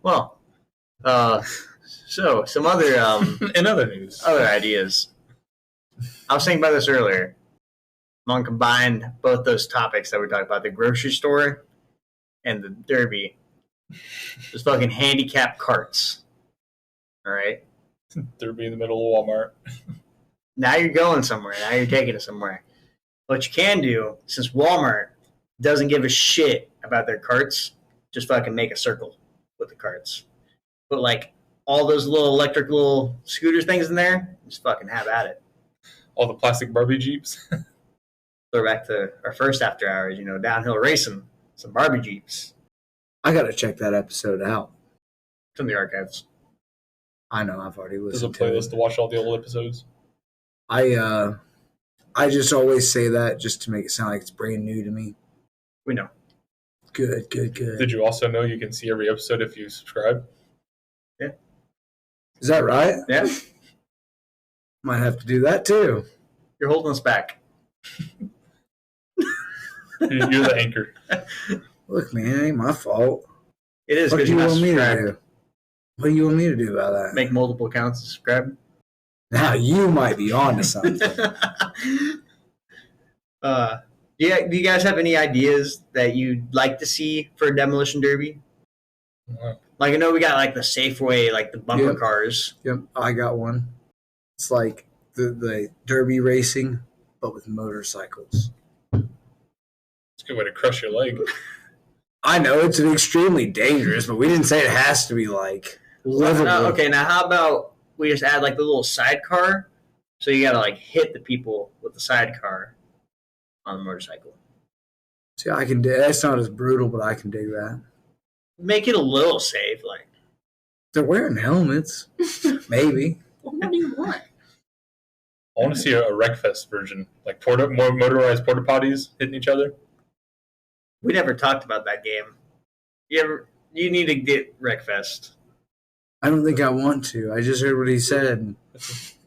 Well, so some other in other news, other ideas. I was thinking about this earlier. I'm gonna combine both those topics that we talked about, the grocery store and the derby. Just fucking handicap carts. All right. Derby in the middle of Walmart. Now you're going somewhere. Now you're taking it somewhere. What you can do, since Walmart doesn't give a shit about their carts, just fucking make a circle with the carts. Put like all those little electric little scooter things in there. Just fucking have at it. All the plastic Barbie Jeeps. Go back to our first after hours, downhill racing, some Barbie Jeeps. I gotta check that episode out. It's in the archives. I know, I've already There's a listened to it. playlist to watch all the old episodes. I just always say that just to make it sound like it's brand new to me. We know. Good. Did you also know you can see every episode if you subscribe? Is that right? Yeah. Might have to do that too. You're holding us back. You're the anchor. Look, man, it ain't my fault. It is What because do you you want me to subscribe. do? What do you want me to do about that? Make multiple accounts and subscribe. Now you might be on to something. Do you guys have any ideas that you'd like to see for a demolition derby? Like I know we got like the Safeway, like the bumper Yep. cars. Yep, I got one. It's like the derby racing, but with motorcycles. It's a good way to crush your leg. I know it's extremely dangerous, but we didn't say it has to be like livable. Okay, now how about we just add like the little sidecar, so you gotta like hit the people with the sidecar on the motorcycle. See, I can do that's not as brutal, but I can do that. Make it a little safe, like They're wearing helmets, maybe. Well, what do you want? I want to see a Wreckfest version, like more motorized porta potties hitting each other. we never talked about that game. You need to get Wreckfest. I don't think I want to. I just heard what he said.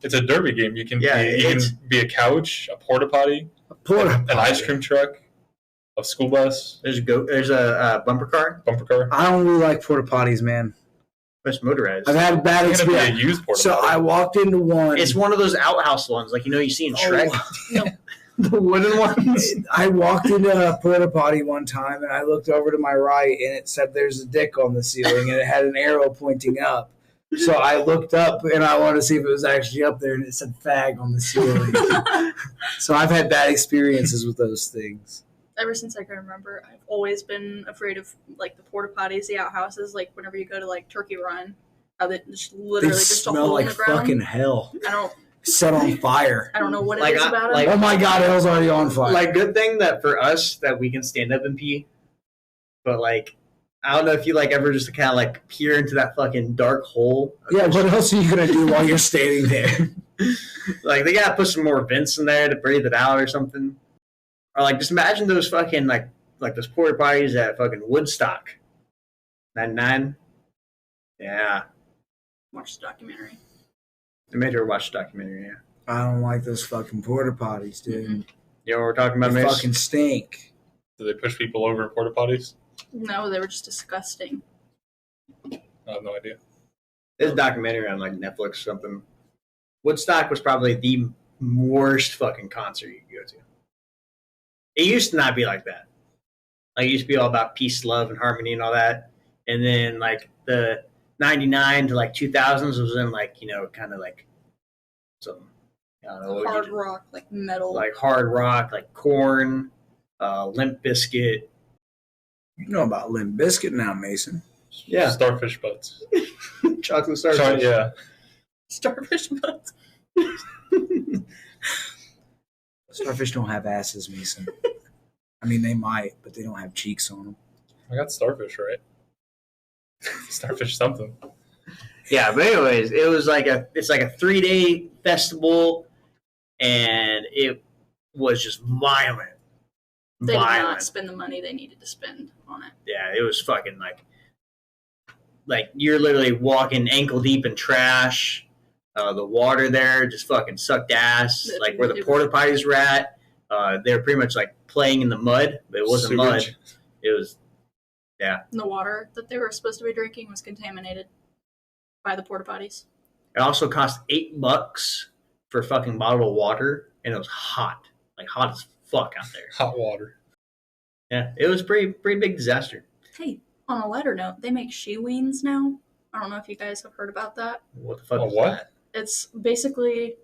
It's a derby game. You can it's- be a couch, a porta potty, an ice cream truck, a school bus, There's a bumper car. bumper car. I don't really like porta potties, man. It's motorized. I've had bad It's gonna be a experience. used porta So potty. I walked into one. It's one of those outhouse ones, like you see in Shrek. No. The wooden ones. I walked into a porta potty one time and I looked over to my right and it said there's a dick on the ceiling and it had an arrow pointing up. So I looked up and I wanted to see if it was actually up there and it said fag on the ceiling. So I've had bad experiences with those things. Ever since I can remember, I've always been afraid of like the porta potties, the outhouses. Like whenever you go to like Turkey Run, how they just They literally just a smell hole like in the ground. fucking hell. I Set on fire. don't know what it Like, is about like- it. Oh my god, hell's already on fire. Like, good thing that for us that we can stand up and pee. But like, I don't know if you like ever just kind of like peer into that fucking dark hole. Yeah, what else are you going to do while you're standing there? Like they gotta put some more vents in there to breathe it out or something. Or like, just imagine those fucking like those porta potties at fucking Woodstock. 99. Yeah, Watch the documentary. I made her watch the documentary. Yeah, I don't like those fucking porta potties, dude. Mhm. you know what we're talking about, They Mace? fucking stink. Do they push people over in porta potties? No, they were just disgusting. I have no idea. There's a documentary on like Netflix or something. Woodstock was probably the worst fucking concert you could go to. It used to not be like that. Like, it used to be all about peace, love, and harmony and all that. And then like the 99 to like 2000s was in like, kind of like some, I don't know, what Hard you- rock, like metal. like hard rock, like Korn, Limp Bizkit. You know about Limp Bizkit now, Mason. Yeah. Starfish butts. Chocolate Starfish. Yeah. Starfish butts. Starfish don't have asses, Mason. I mean, they might, but they don't have cheeks on them. I got starfish right. Starfish something. Yeah, but anyways, it's like a 3-day festival, and it was just violent. They did not Violent. spend the money they needed to spend on it. Yeah, it was fucking like you're literally walking ankle deep in trash. The water there just fucking sucked ass. Like where the porta potties were at, they were pretty much like playing in the mud, but it wasn't mud. Sewage. It was, And the water that they were supposed to be drinking was contaminated by the porta potties. it also cost $8 for a fucking bottle of water, and it was hot. Like hot as fuck out there. Hot water. Yeah, it was pretty big disaster. Hey, on a lighter note, they make she-weens now. I don't know if you guys have heard about that. What the fuck Oh, was what? that? It's basically,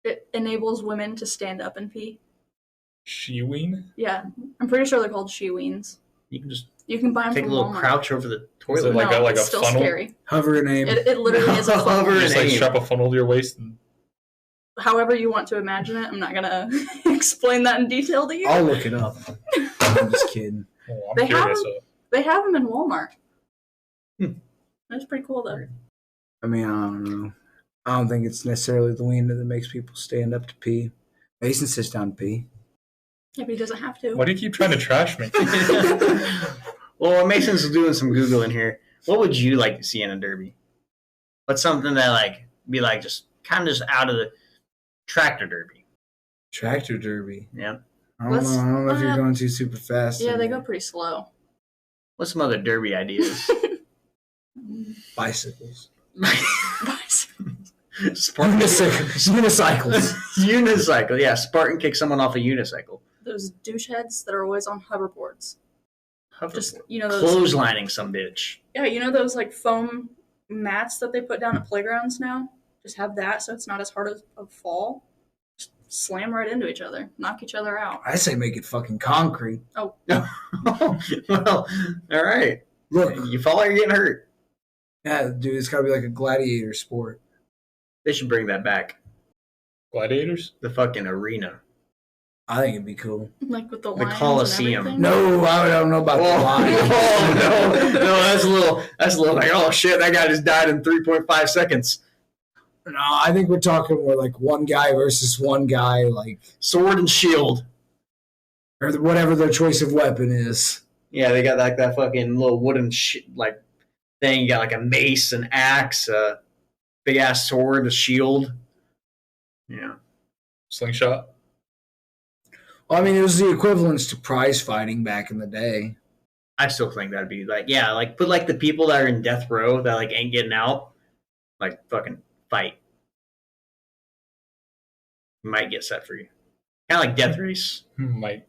it enables women to stand up and pee. She-ween? Yeah, I'm pretty sure they're called she-weens. You can just You can buy them take a from little Walmart. crouch over the Is it toilet. like no, a it's still funnel? scary. Hover and aim. It literally is a Hover funnel. and You just like aim. strap a funnel to your waist and However you want to imagine it. I'm not gonna explain that in detail to you. I'll look it up. I'm just kidding. oh, I'm They have curious. They have them in Walmart. Hmm. That's pretty cool though. I mean, I don't know. I don't think it's necessarily the wiener that makes people stand up to pee. Mason sits down to pee. If he doesn't have to. Why do you keep trying to trash me? Well, Mason's doing some Googling here. What would you like to see in a derby? What's something that like be like just kind of just out of the tractor derby? Tractor derby. Yeah. I don't know. I don't know if you're uh, going too super fast. Yeah, or they go pretty slow. What's some other derby ideas? bicycles. Spartan Unicycles. unicycle. Yeah, Spartan kick someone off a unicycle. Those douche heads that are always on hoverboards. Just those. Clotheslining some bitch. Yeah, those like foam mats that they put down at playgrounds now. Just have that so it's not as hard as a fall. Just slam right into each other, knock each other out. I say make it fucking concrete. Oh, Well, all right. Look, You fall, you're getting hurt. yeah, dude, it's gotta be like a gladiator sport. They should bring that back. Gladiators? The fucking arena. I think it'd be cool. like with the The lions Coliseum. And everything? No, I don't know about the line. Oh, no, that's a little like, oh shit, that guy just died in 3.5 seconds. No, I think we're talking more like one guy versus one guy, like Sword and shield. or whatever their choice of weapon is. Yeah, they got like that fucking little wooden like thing. You got like a mace, an axe, a big ass sword, a shield. Yeah. Slingshot? Well, I mean, it was the equivalence to prize fighting back in the day. I still think that'd be like, yeah, like put like the people that are in death row that like ain't getting out, like fucking fight. Might get set free. Kind of like Death Race. Might.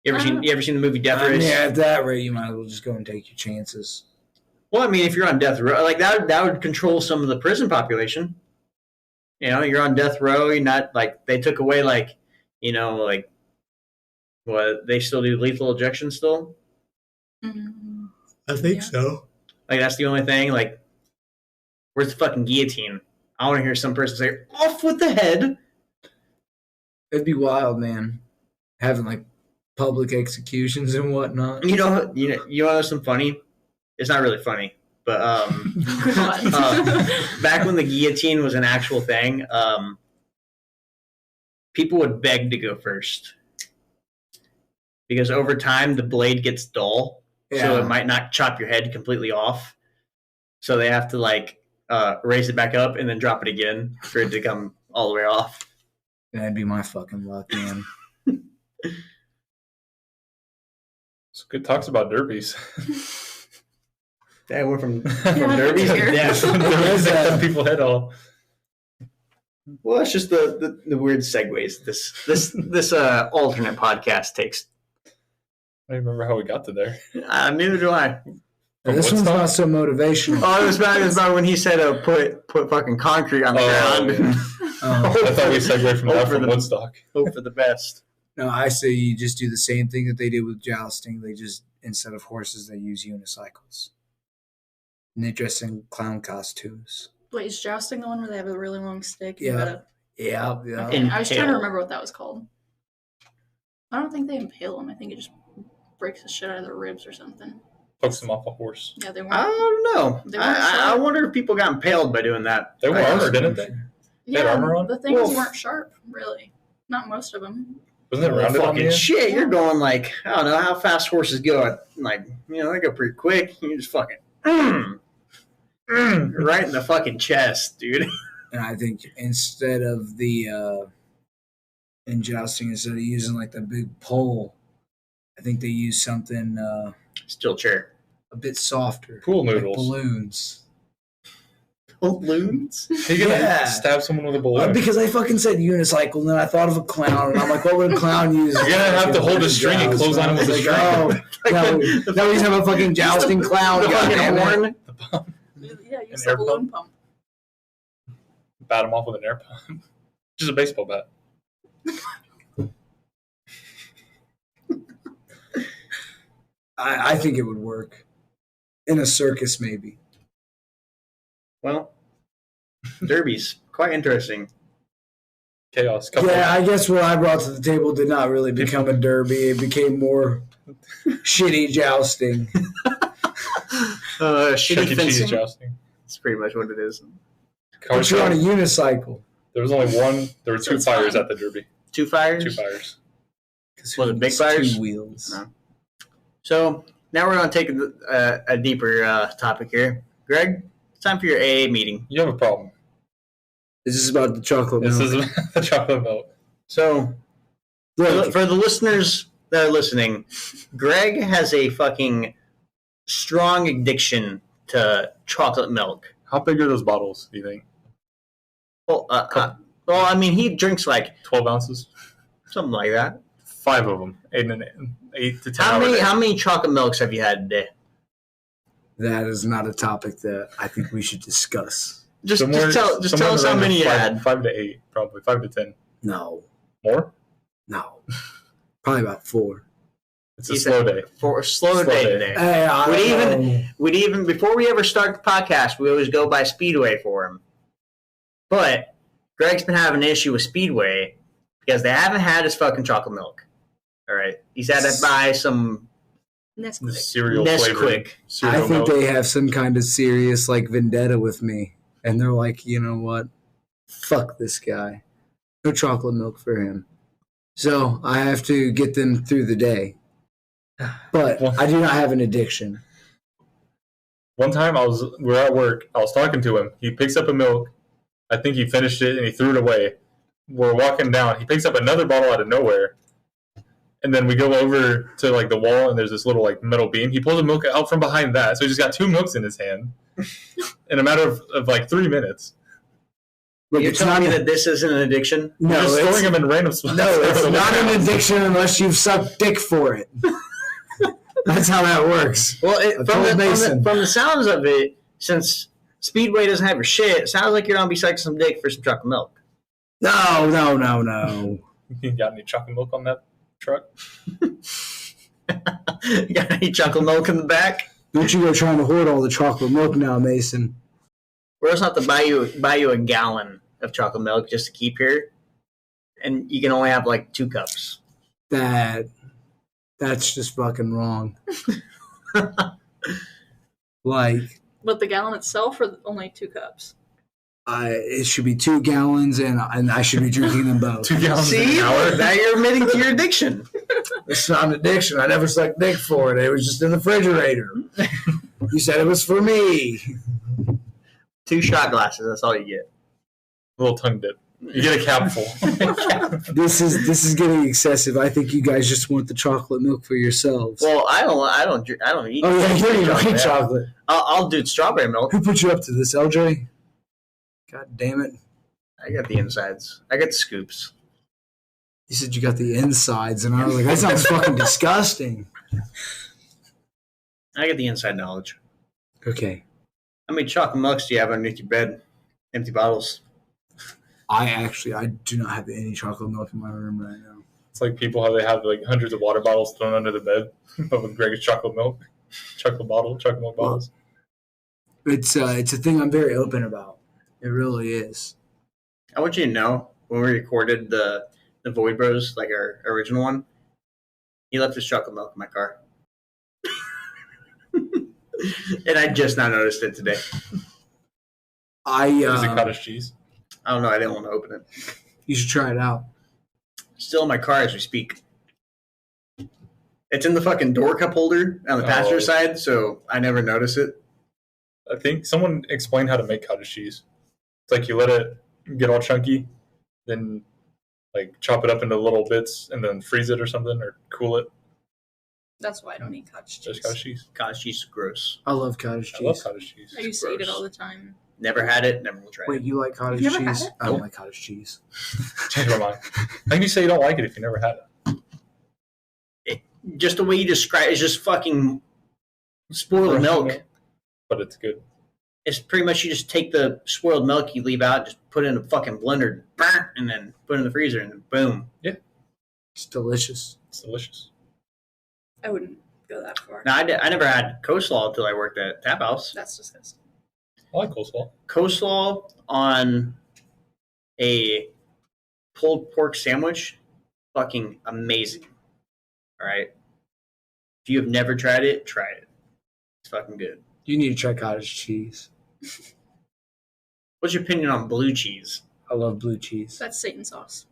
You ever seen the movie Death Race? Yeah, at that rate, you might as well just go and take your chances. Well, I mean, if you're on death row, like that would control some of the prison population. You're on death row. You're not like they took away like, like what they still do lethal ejection still. Mm-hmm. I think Yeah. so. Like that's the only thing. Like, where's the fucking guillotine? I want to hear some person say off with the head. It'd be wild, man. Having like public executions and whatnot. You want to know something funny? It's not really funny, but back when the guillotine was an actual thing, people would beg to go first because over time the blade gets dull, so it might not chop your head completely off. So they have to like raise it back up and then drop it again for it to come all the way off. That'd be my fucking luck, man. It's good talks about derbies. Yeah, we're from Yeah, derbies to here. death. Derbies that cut people head off. Well, it's just the weird segues this alternate podcast takes. I don't even remember how we got to there. Neither do I. This one's not so motivational. Oh, it was about when he said put fucking concrete on the ground. Yeah. I thought we segued from that from Woodstock. Hope for the best. No, I say you just do the same thing that they did with jousting. They just, instead of horses, they use unicycles. And they dress in clown costumes. Wait, is jousting the one where they have a really long stick? Yeah. Yeah. Okay. I was trying to Impale. remember what that was called. I don't think they impale them. I think it just breaks the shit out of their ribs or something. Pokes them off a horse. Yeah, they I weren't. don't know. They weren't I sharp. wonder if people got impaled by doing that. They were armored, didn't they? Yeah, had armor on? the things Well, weren't sharp, really. Not most of them. Wasn't it rounded on Fucking you? shit, you're going like, I don't know how fast horses go. Like, they go pretty quick. You just fucking right in the fucking chest, dude. And I think instead of the in jousting, instead of using like the big pole, I think they use something Steel chair. a bit softer. Pool Like noodles. balloons. Balloons? You gonna Yeah. stab someone with a balloon? Because I fucking said unicycle, and then I thought of a clown, and I'm like, what would a clown use? You're gonna have to hold a string and close on him with a string. Oh, now we just have a fucking jousting clown. The fucking goddamn it. horn. The pump. Yeah, use An the air balloon pump. Bat him off with an air pump. Just a baseball bat. I think it would work. In a circus, maybe. Well, derbies. Quite interesting. Chaos. Yeah, I guess what I brought to the table did not really become a derby. It became more shitty jousting. Shitty fencing. Jousting. That's pretty much what it is. But you're on a unicycle. There was only one. There were two fires at the derby. 2 fires? 2 fires. Was it big fires? 2 wheels. No. So now we're going to take a deeper topic here. Greg, it's time for your AA meeting. You have a problem. This is about the chocolate milk. This is the chocolate milk. So for the listeners that are listening, Greg has a fucking strong addiction to chocolate milk. How big are those bottles, do you think? Well, I mean, he drinks like 12 ounces? something like that. 5 of them. 8 to 10 How many chocolate milks have you had today? That is not a topic that I think we should discuss. Just tell us how many you had. 5 to 8, probably. 5 to 10. No. More? No. Probably about 4. It's a slow day. For a slow day today. Hey, We'd even before we ever start the podcast, we always go by Speedway for him. But Greg's been having an issue with Speedway because they haven't had his fucking chocolate milk. All right, he's had to buy some Nesquik. Cereal Nesquik. flavored cereal I think milk. they have some kind of serious vendetta with me. And they're like, you know what? Fuck this guy. No chocolate milk for him. So I have to get them through the day. But I do not have an addiction. One time we were at work. I was talking to him. He picks up a milk. I think he finished it and he threw it away. We're walking down. He picks up another bottle out of nowhere. And then we go over to the wall and there's this little metal beam. He pulls the milk out from behind that. So he just got 2 milks in his hand in a matter of 3 minutes. Look, You're it's telling me not that this isn't an addiction? No, You're just storing them in random spots. No, it's not an addiction unless you've sucked dick for it. That's how that works. Well, from Mason. the sounds of it, since Speedway doesn't have your shit, it sounds like you're going to be sucking some dick for some chocolate milk. No. You got any chocolate milk on that truck? You got any chocolate milk in the back? Don't you go trying to hoard all the chocolate milk now, Mason. We're just have to buy you a gallon of chocolate milk just to keep here, and you can only have 2 cups. That's just fucking wrong. But the gallon itself, or only 2 cups? It should be 2 gallons, and I should be drinking them both. 2 gallons See, an hour? now you're admitting to your addiction. It's not an addiction. I never sucked dick for it. It was just in the refrigerator. You said it was for me. 2 shot glasses. That's all you get. A little tongue dip. You get a cap full. This is getting excessive. I think you guys just want the chocolate milk for yourselves. Well, I don't eat. Oh yeah, you don't even like chocolate. I'll do strawberry milk. Who put you up to this, LJ? God damn it! I got the insides. I got the scoops. You said you got the insides, and I was like, that sounds fucking disgusting. I got the inside knowledge. Okay. How many chocolate milks do you have underneath your bed? Empty bottles. I do not have any chocolate milk in my room right now. It's like people how they have hundreds of water bottles thrown under the bed, but with Greg's chocolate milk milk bottles. It's a thing I'm very open about. It really is. I want you to know when we recorded the Void Bros, our original one, he left his chocolate milk in my car. And I just now noticed it today. Is it cottage cheese? I don't know. I didn't want to open it. You should try it out. Still in my car as we speak. It's in the fucking door cup holder on the passenger side, so I never notice it. I think someone explained how to make cottage cheese. It's you let it get all chunky, then chop it up into little bits, and then freeze it or something, or cool it. That's why I don't eat cottage cheese. Just cottage cheese. Cottage cheese is gross. I love cottage cheese. I love cottage cheese. I used to eat it all the time. Never had it, never will try Wait, it. you like cottage You've never cheese? had it? I don't Nope. like cottage cheese. Change my mind. How can you say you don't like it if you never had it? Just the way you describe it is just fucking spoiled milk. But it's good. It's pretty much you just take the spoiled milk you leave out, just put it in a fucking blender, and then put it in the freezer, and then boom. It's delicious. It's delicious. I wouldn't go that far. Now, I never had coleslaw until I worked at Tap House. That's disgusting. I like coleslaw. Coleslaw on a pulled pork sandwich, fucking amazing. All right. If you have never tried it, try it. It's fucking good. You need to try cottage cheese. What's your opinion on blue cheese? I love blue cheese. That's Satan sauce.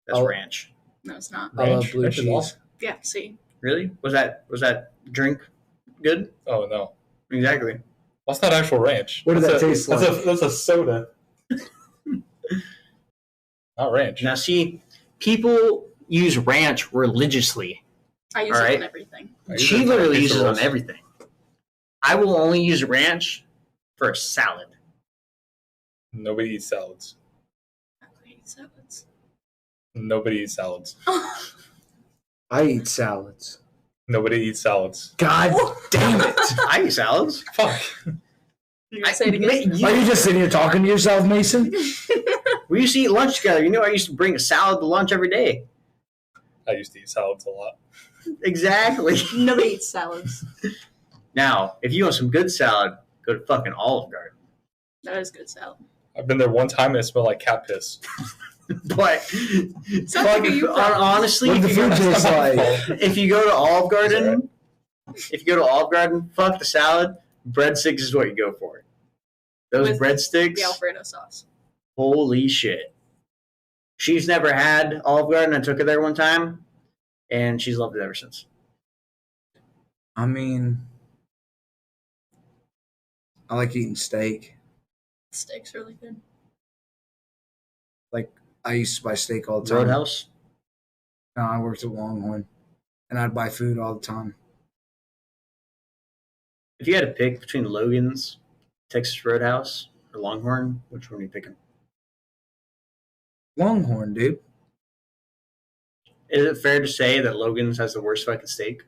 That's ranch. No, it's not. I love blue Ranch is cheese. awesome. Yeah, see. Really? Was that drink good? Oh no, Exactly. that's not actual ranch. What does That's that a- taste that's like? That's a soda. Not ranch. Now, see, people use ranch religiously. I use All it right. on everything. I use She it for literally pizza uses it on rolls. everything. I will only use ranch for a salad. Nobody eats salads. I eat salads. Nobody eats salads. I eat salads. Nobody eats salads. God damn it. I eat salads. Fuck. You gonna say it again? Are you just sitting here talking to yourself, Mason? We used to eat lunch together. You know, I used to bring a salad to lunch every day. I used to eat salads a lot. Exactly. Nobody eats salads. Now, if you want some good salad, go to fucking Olive Garden. That is good salad. I've been there one time and it smelled like cat piss. But Sounds like a you problem. honestly, What if the you, food go, taste like? if you go to Olive Is that Garden, fuck the salad. Breadsticks is what you go for. Those With breadsticks, The Alfredo sauce. holy shit. She's never had Olive Garden. I took her there one time, and she's loved it ever since. I mean, I like eating steak. Steak's really good. I used to buy steak all the time. Roadhouse. No, I worked at Longhorn, and I'd buy food all the time. If you had to pick between Logan's, Texas Roadhouse, or Longhorn, which one are you picking? Longhorn, dude. Is it fair to say that Logan's has the worst fucking steak?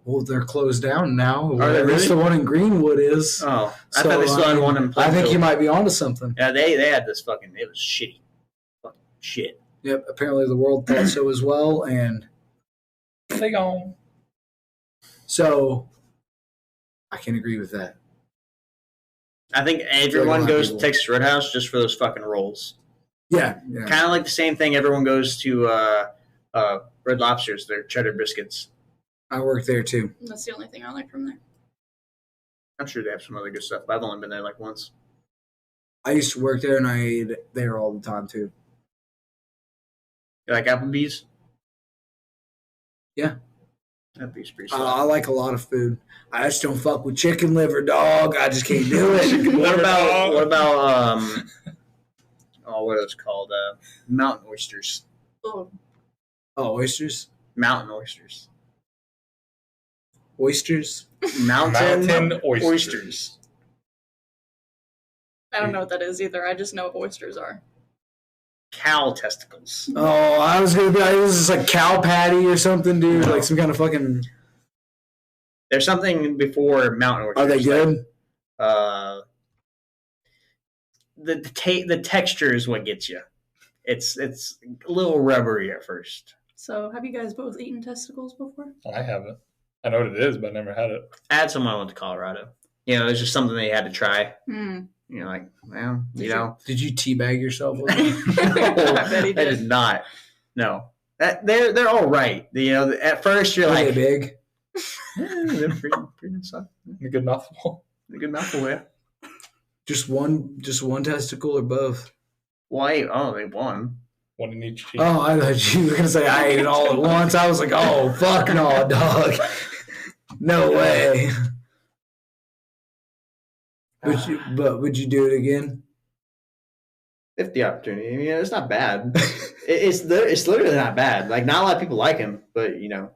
Well, they're closed down now. Are they At least really? the one in Greenwood is. Oh, I So, thought they still had one in I Plainfield. think you might be onto something. Yeah, they had this fucking. It was shitty. Fucking shit. Yep, apparently the world thought so as well, and They gone. so I can agree with that. I think Like everyone a lot of goes to people. Texas Roadhouse just for those fucking rolls. Yeah. Kind of like the same thing. Everyone goes to Red Lobster's. Their cheddar biscuits. I worked there too. That's the only thing I like from there. I'm sure they have some other good stuff, but I've only been there like once. I used to work there, and I ate there all the time too. You like Applebee's? Yeah. Applebee's pretty I solid. like a lot of food. I just don't fuck with chicken liver, dog. I just can't do it. What about what are those called? Mountain oysters. Oh, Oh, oysters? Mountain oysters. Oysters? Mountain oysters. oysters. I don't know what that is either. I just know what oysters are. Cow testicles. Oh, I was gonna be like, this is like cow patty or something, dude. No. Like some kind of fucking. There's something before mountain oysters. Are they good? The texture is what gets you. It's a little rubbery at first. So, have you guys both eaten testicles before? I haven't. I know what it is, but I never had it. I had someone went to Colorado. You know, it's just something they had to try. Hmm. You know, like, well, you Did you- know. Did you teabag yourself with it? I bet he I did. did not. No. They're all right. You know, at first you're Are like, they big? yeah, they're pretty stuff. A good mouthful. A good mouthful, yeah. Just one testicle or both? Why? Oh, they won. One in each cheek. Oh, I thought you were gonna say I ate it all at once. I was like, oh fuck no, dog. No way. Would you do it again? If the opportunity. I mean, it's not bad. It's literally not bad. Like, not a lot of people like him, but, you know.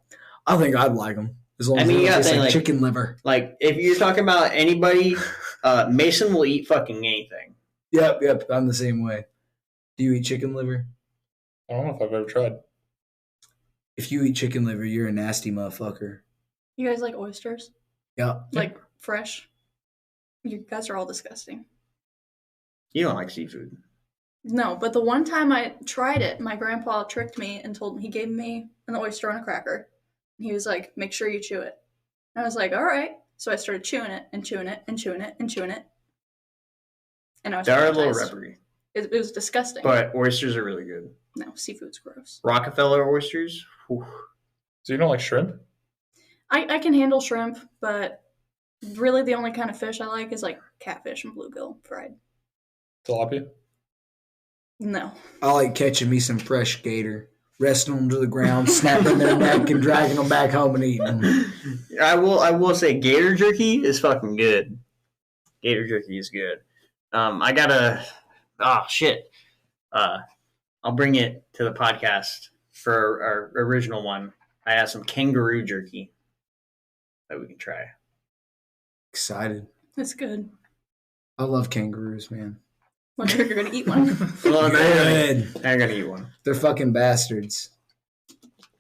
I think I'd like them as long I as mean, it you gotta tastes think, like like- chicken liver. Like, if you're talking about anybody, Mason will eat fucking anything. Yep. I'm the same way. Do you eat chicken liver? I don't know if I've ever tried. If you eat chicken liver, you're a nasty motherfucker. You guys like oysters? Yep. Like fresh? You guys are all disgusting. You don't like seafood. No, but the one time I tried it, my grandpa tricked me and told me he gave me an oyster on a cracker. He was like, make sure you chew it. And I was like, all right. So I started chewing it and chewing it and chewing it and chewing it. And I was They are a little traumatized. rubbery. It was disgusting. But oysters are really good. No, seafood's gross. Rockefeller oysters? Whew. So you don't like shrimp? I can handle shrimp, but really the only kind of fish I like is like catfish and bluegill fried. Tilapia? No. I like catching me some fresh gator, resting them to the ground, snapping their neck, and dragging them back home and eating them. I will say gator jerky is fucking good. Gator jerky is good. I got a... Oh, shit. I'll bring it to the podcast for our original one. I have some kangaroo jerky that we can try. Excited. It's good. I love kangaroos, man. Wonder if you're going to eat one. Well, Good. I'm gonna eat one. They're fucking bastards.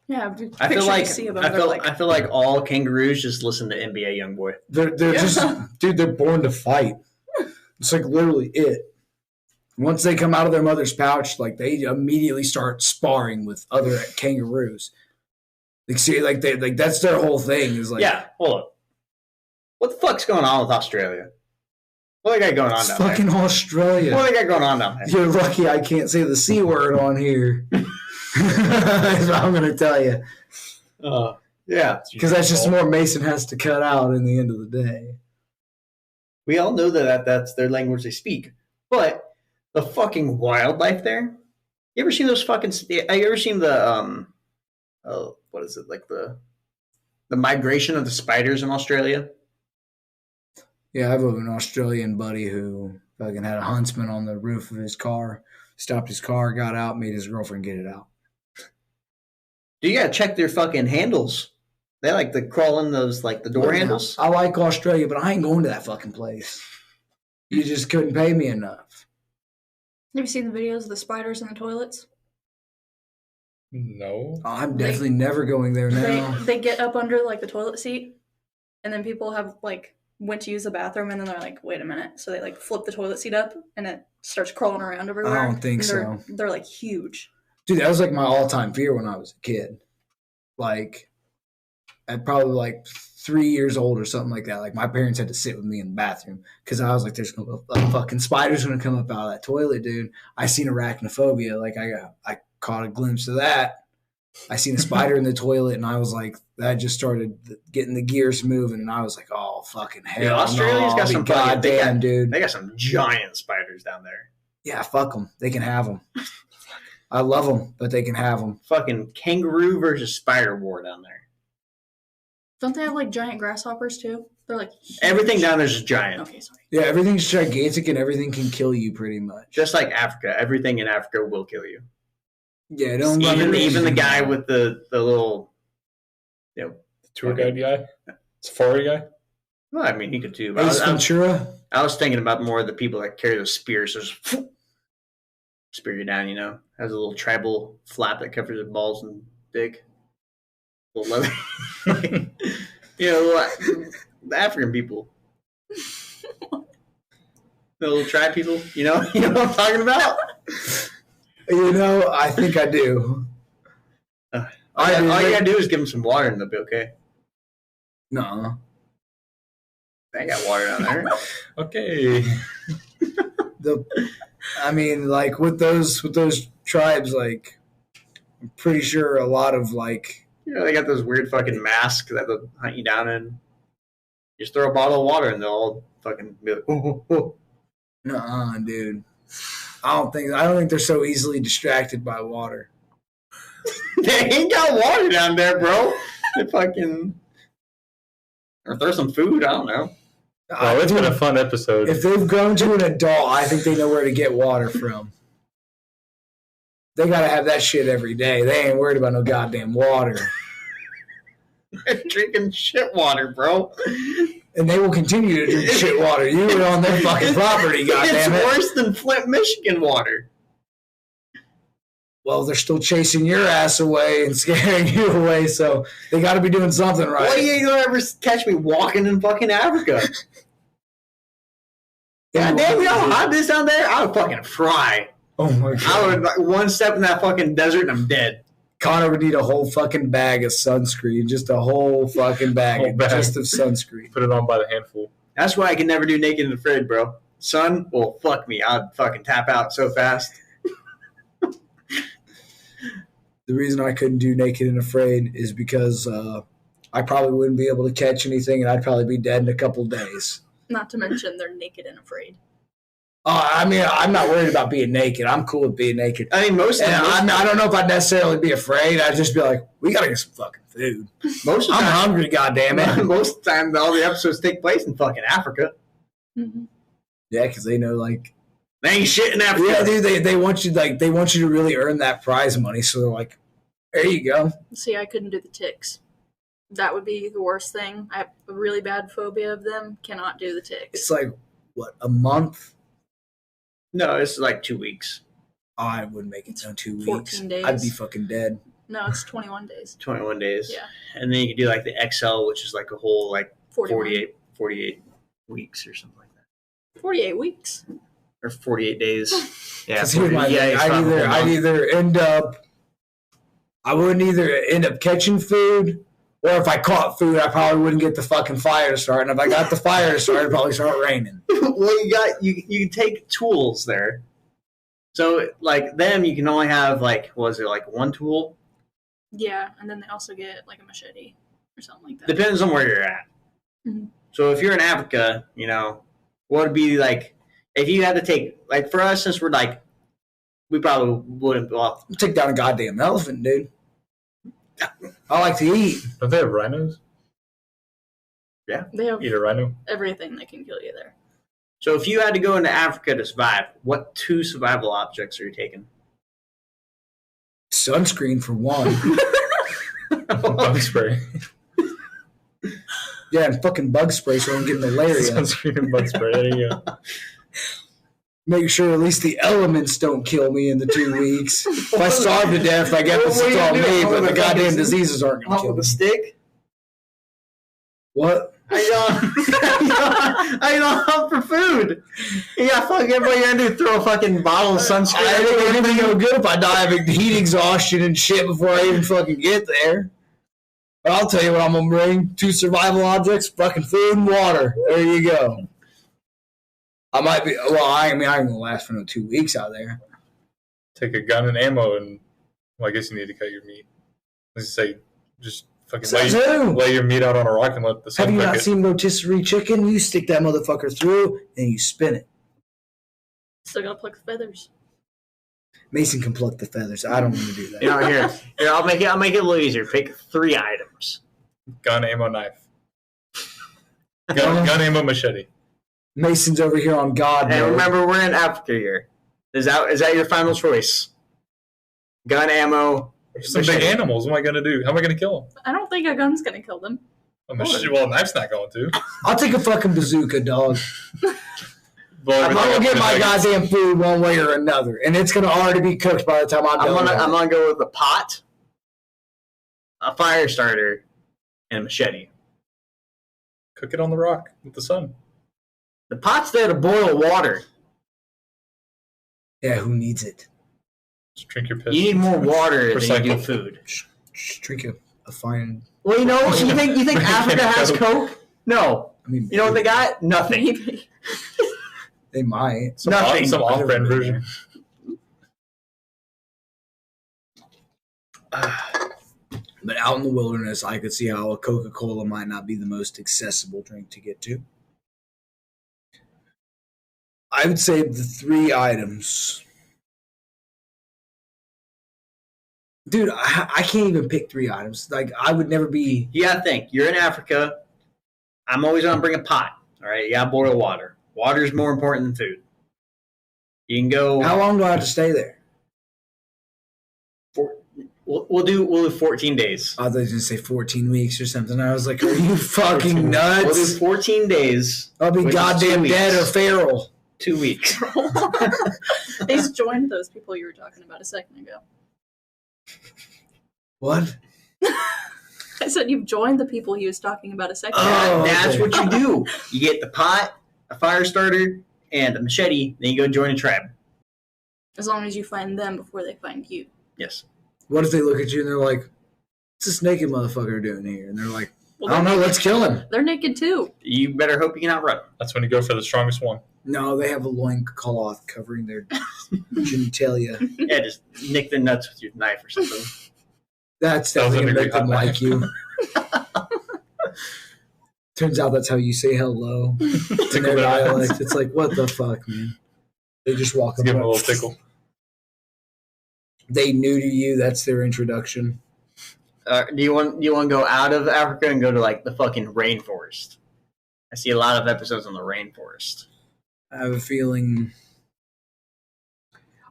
Yeah, I feel like you see them, I feel like all kangaroos just listen to NBA YoungBoy. They're just, dude, they're born to fight. It's like literally it. Once they come out of their mother's pouch, like they immediately start sparring with other kangaroos. Like, see, like that's their whole thing. Is like, Yeah, hold up. What the fuck's going on with Australia? What they got going on it's down fucking there? Australia. What they got going on down there? You're lucky I can't say the C word on here. That's what I'm gonna tell you, Yeah. because that's just more Mason has to cut out in the end of the day. We all know that's their language they speak. But the fucking wildlife there. You ever seen those fucking? Have you ever seen the what is it, like the migration of the spiders in Australia? Yeah, I have an Australian buddy who fucking had a huntsman on the roof of his car, stopped his car, got out, made his girlfriend get it out. You gotta check their fucking handles. They like to crawl in those, like the door handles. I like Australia, but I ain't going to that fucking place. You just couldn't pay me enough. Have you seen the videos of the spiders in the toilets? No. I'm definitely never going there now. They get up under like the toilet seat, and then people have like went to use the bathroom, and then they're like, wait a minute. So they like flip the toilet seat up, and it starts crawling around everywhere. I don't think so. so. They're like huge. Dude, that was like my all-time fear when I was a kid. Like, at probably like 3 years old or something like that. Like, my parents had to sit with me in the bathroom because I was like, there's a fucking spider's going to come up out of that toilet, dude. I seen arachnophobia. Like, I caught a glimpse of that. I seen a spider in the toilet, and I was like, that just started getting the gears moving, and I was like, oh, fucking hell. Yeah, Australia's got some goddamn, dude. They got some giant spiders down there. Yeah, fuck them. They can have them. I love them, but they can have them. Fucking kangaroo versus spider war down there. Don't they have like giant grasshoppers too? They're like huge. Everything down there's just giant. Okay, sorry. Yeah, everything's gigantic, and everything can kill you pretty much. Just like Africa, everything in Africa will kill you. Yeah, don't Even the guy with the little, Tour guide guy? Safari guy? Well, I mean, he could too. But Ace Ventura. I was thinking about more of the people that carry those spears. So just spear you down, Has a little tribal flap that covers his balls and dick. Little leather. The African people. The little tribe people. You know what I'm talking about? I think I do. All you gotta do is give them some water and they'll be okay. No. They got water down there. Okay. Like with those tribes, like I'm pretty sure a lot of like they got those weird fucking masks that they'll hunt you down in. Just throw a bottle of water and they'll all fucking be like, oh. Nuh-uh, dude. I don't think they're so easily distracted by water. They ain't got water down there, bro. They fucking or throw some food. I don't know. Well, it's been a fun episode. If they've grown to an adult, I think they know where to get water from. They gotta have that shit every day. They ain't worried about no goddamn water. They're drinking shit water, bro. And they will continue to drink shit water. You were on their fucking property, goddammit. It's worse than Flint, Michigan water. Well, they're still chasing your ass away and scaring you away, so they got to be doing something right. Why you gonna ever catch me walking in fucking Africa? God damn, you know how hot it is down there? I would fucking fry. Oh my god! I would one step in that fucking desert and I'm dead. Connor would need a whole fucking bag of sunscreen, just a whole fucking bag, just of sunscreen. Put it on by the handful. That's why I can never do Naked and Afraid, bro. Sun will fuck me. I'd fucking tap out so fast. The reason I couldn't do Naked and Afraid is because I probably wouldn't be able to catch anything, and I'd probably be dead in a couple days. Not to mention they're naked and afraid. I mean, I'm not worried about being naked. I'm cool with being naked. I mean, I don't know if I'd necessarily be afraid. I'd just be like, we gotta get some fucking food. I'm hungry, goddammit. Most of the time, all the episodes take place in fucking Africa. Mm-hmm. Yeah, because they know, like, they ain't shit in Africa. Yeah, dude, they want you to really earn that prize money. So they're like, there you go. See, I couldn't do the ticks. That would be the worst thing. I have a really bad phobia of them. Cannot do the ticks. It's like, what, a month? No, it's like 2 weeks. I wouldn't make it down 2 weeks. 14 days. I'd be fucking dead. No, it's 21 days. 21 days. Yeah. And then you can do like the XL, which is like a whole like 41. 48 weeks or something like that. 48 weeks. Or 48 days. Yeah. I wouldn't either end up catching food, or if I caught food, I probably wouldn't get the fucking fire to start. And if I got the fire to start, it'd probably start raining. Well, you can take tools there. So like them, you can only have like, what was it, like one tool? Yeah, and then they also get like a machete or something like that. Depends on where you're at. Mm-hmm. So if you're in Africa, you know, what would be like, if you had to take, like for us, since we're like, we probably wouldn't, well, take down a goddamn elephant, dude. I like to eat. Don't they have rhinos? Yeah. They have Eat a rhino? everything that can kill you there. So if you had to go into Africa to survive, what 2 survival objects are you taking? Sunscreen for one. Bug spray. Yeah, and fucking bug spray so I don't get malaria. Sunscreen and bug spray. There you go. Make sure at least the elements don't kill me in the 2 weeks. If I starve to death, I guess it's all me, but the goddamn diseases aren't going to kill me. With a stick? What? I don't hunt for food. You got fucking everybody gonna do throw a fucking bottle of sunscreen. I think it'd be no good if I die of heat exhaustion and shit before I even fucking get there. But I'll tell you what I'm gonna bring: 2 survival objects, fucking food and water. There you go. I might be. Well, I ain't gonna last for no 2 weeks out there. Take a gun and ammo, and well, I guess you need to cut your meat. Let's say just. Fucking lay your meat out on a rock and let the sun cook it. Have you not seen rotisserie chicken? You stick that motherfucker through and you spin it. Still gotta pluck the feathers. Mason can pluck the feathers. I don't want to do that. You know, here, I'll make it a little easier. Pick 3 items. Gun, ammo, knife. Gun, ammo, machete. Mason's over here on God. And remember, we're in Africa here. Is that your final choice? Gun, ammo. Some big animals. What am I going to do? How am I going to kill them? I don't think a gun's gonna kill them. A knife's not going to. I'll take a fucking bazooka, dog. I'm gonna get my goddamn food one way or another, and it's gonna already be cooked by the time I'm done. I'm gonna go with a pot, a fire starter, and a machete. Cook it on the rock with the sun. The pot's there to boil water. Yeah, who needs it? Just drink your piss. You need more water than you do food. Just drink a fine. Well, you know, you think Africa has Coke? No. I mean, you know what they got? Nothing. Maybe. They might. Some off-brand version. But out in the wilderness, I could see how a Coca-Cola might not be the most accessible drink to get to. I would say the 3 items. Dude, I can't even pick 3 items. Like, I would never be... You gotta think. You're in Africa. I'm always gonna bring a pot. All right? You gotta boil water. Water is more important than food. You can go... How long do I have to stay there? We'll do 14 days. I thought you were going to say 14 weeks or something. I was like, are you fucking nuts? We'll do 14 days. I'll be goddamn dead or feral. 2 weeks. He's joined those people you were talking about a second ago. What? I said you've joined the people he was talking about a second ago. Oh, That's okay. what you do. You get the pot, a fire starter, and a machete. Then you go join a tribe. As long as you find them before they find you. Yes. What if they look at you and they're like, what's this naked motherfucker doing here? And they're like, Well, I don't know, let's kill him. They're naked too. You better hope you can outrun. That's when you go for the strongest one. No, they have a loincloth covering their genitalia. Yeah, just nick the nuts with your knife or something. That's Sounds definitely going to like make a them good like you. Turns out that's how you say hello in their dialect. It's like, what the fuck, man? They just walk up. Give them a little tickle. They new to you. That's their introduction. Do you want to go out of Africa and go to like the fucking rainforest? I see a lot of episodes on the rainforest. I have a feeling.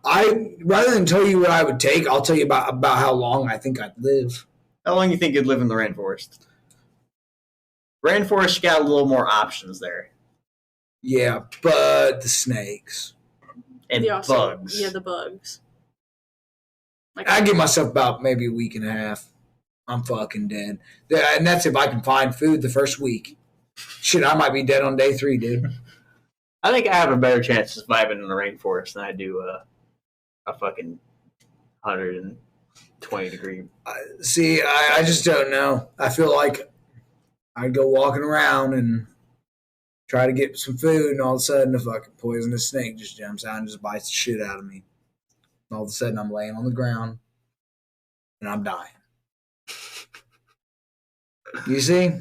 Rather than tell you what I would take, I'll tell you about how long I think I'd live. How long do you think you'd live in the rainforest? Rainforest, you got a little more options there. Yeah, but the snakes. And bugs. Yeah, the bugs. Like, I give myself about maybe a week and a half. I'm fucking dead. And that's if I can find food the first week. Shit, I might be dead on day 3, dude. I think I have a better chance of surviving in the rainforest than I do a fucking 120 degree. See, I just don't know. I feel like I'd go walking around and try to get some food, and all of a sudden a fucking poisonous snake just jumps out and just bites the shit out of me. And all of a sudden I'm laying on the ground and I'm dying. You see?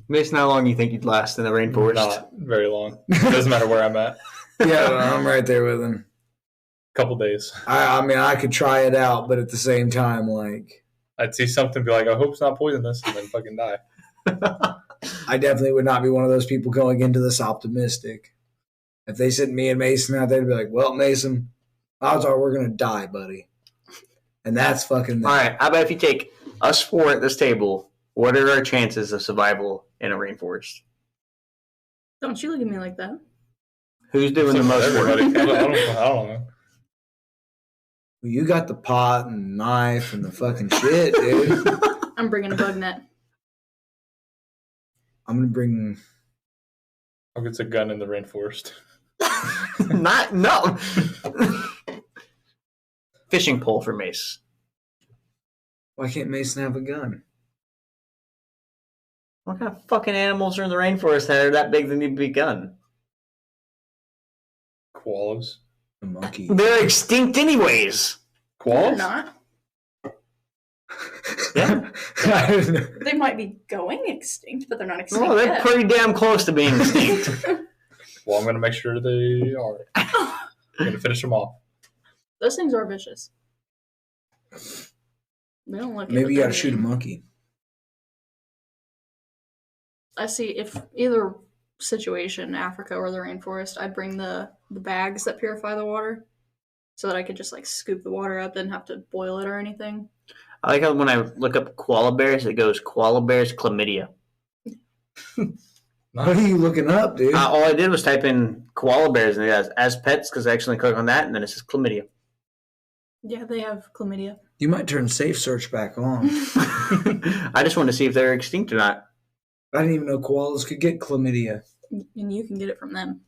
Mason, how long do you think you'd last in the rainforest? Not very long. It doesn't matter where I'm at. Yeah, I'm right there with him. Couple days. I mean, I could try it out, but at the same time, like, I'd see something, be like, I hope it's not poisonous, and then fucking die. I definitely would not be one of those people going into this optimistic. If they sent me and Mason out there, they'd be like, well, Mason, odds are we're going to die, buddy. And that's fucking... All right, how about if you take us 4 at this table, what are our chances of survival in a rainforest? don't you look at me like that. Who's doing the most Everybody. work? I don't know. Well, you got the pot and knife and the fucking shit, dude. I'm bringing a bug net. I'm going to bring... I'll get a gun in the rainforest. No. Fishing pole for Mace. Why can't Mason have a gun? What kind of fucking animals are in the rainforest that are that big they need to be gunned? Koalas. A monkey. They're extinct anyways. They're Koalas? not. Yeah. I don't know. They might be going extinct, but they're not extinct Well, they're yet. pretty damn close to being extinct. Well, I'm going to make sure they are. I'm going to finish them off. Those things are vicious. They don't look. Maybe you got to shoot a monkey. I see. If either situation, Africa or the rainforest, I'd bring the bags that purify the water, so that I could just like scoop the water up, didn't have to boil it or anything. I like how when I look up koala bears, it goes koala bears chlamydia. What are you looking up, dude? All I did was type in koala bears and it has as pets because I actually click on that and then it says chlamydia. Yeah, they have chlamydia. You might turn safe search back on. I just wanted to see if they're extinct or not. I didn't even know koalas could get chlamydia. And you can get it from them.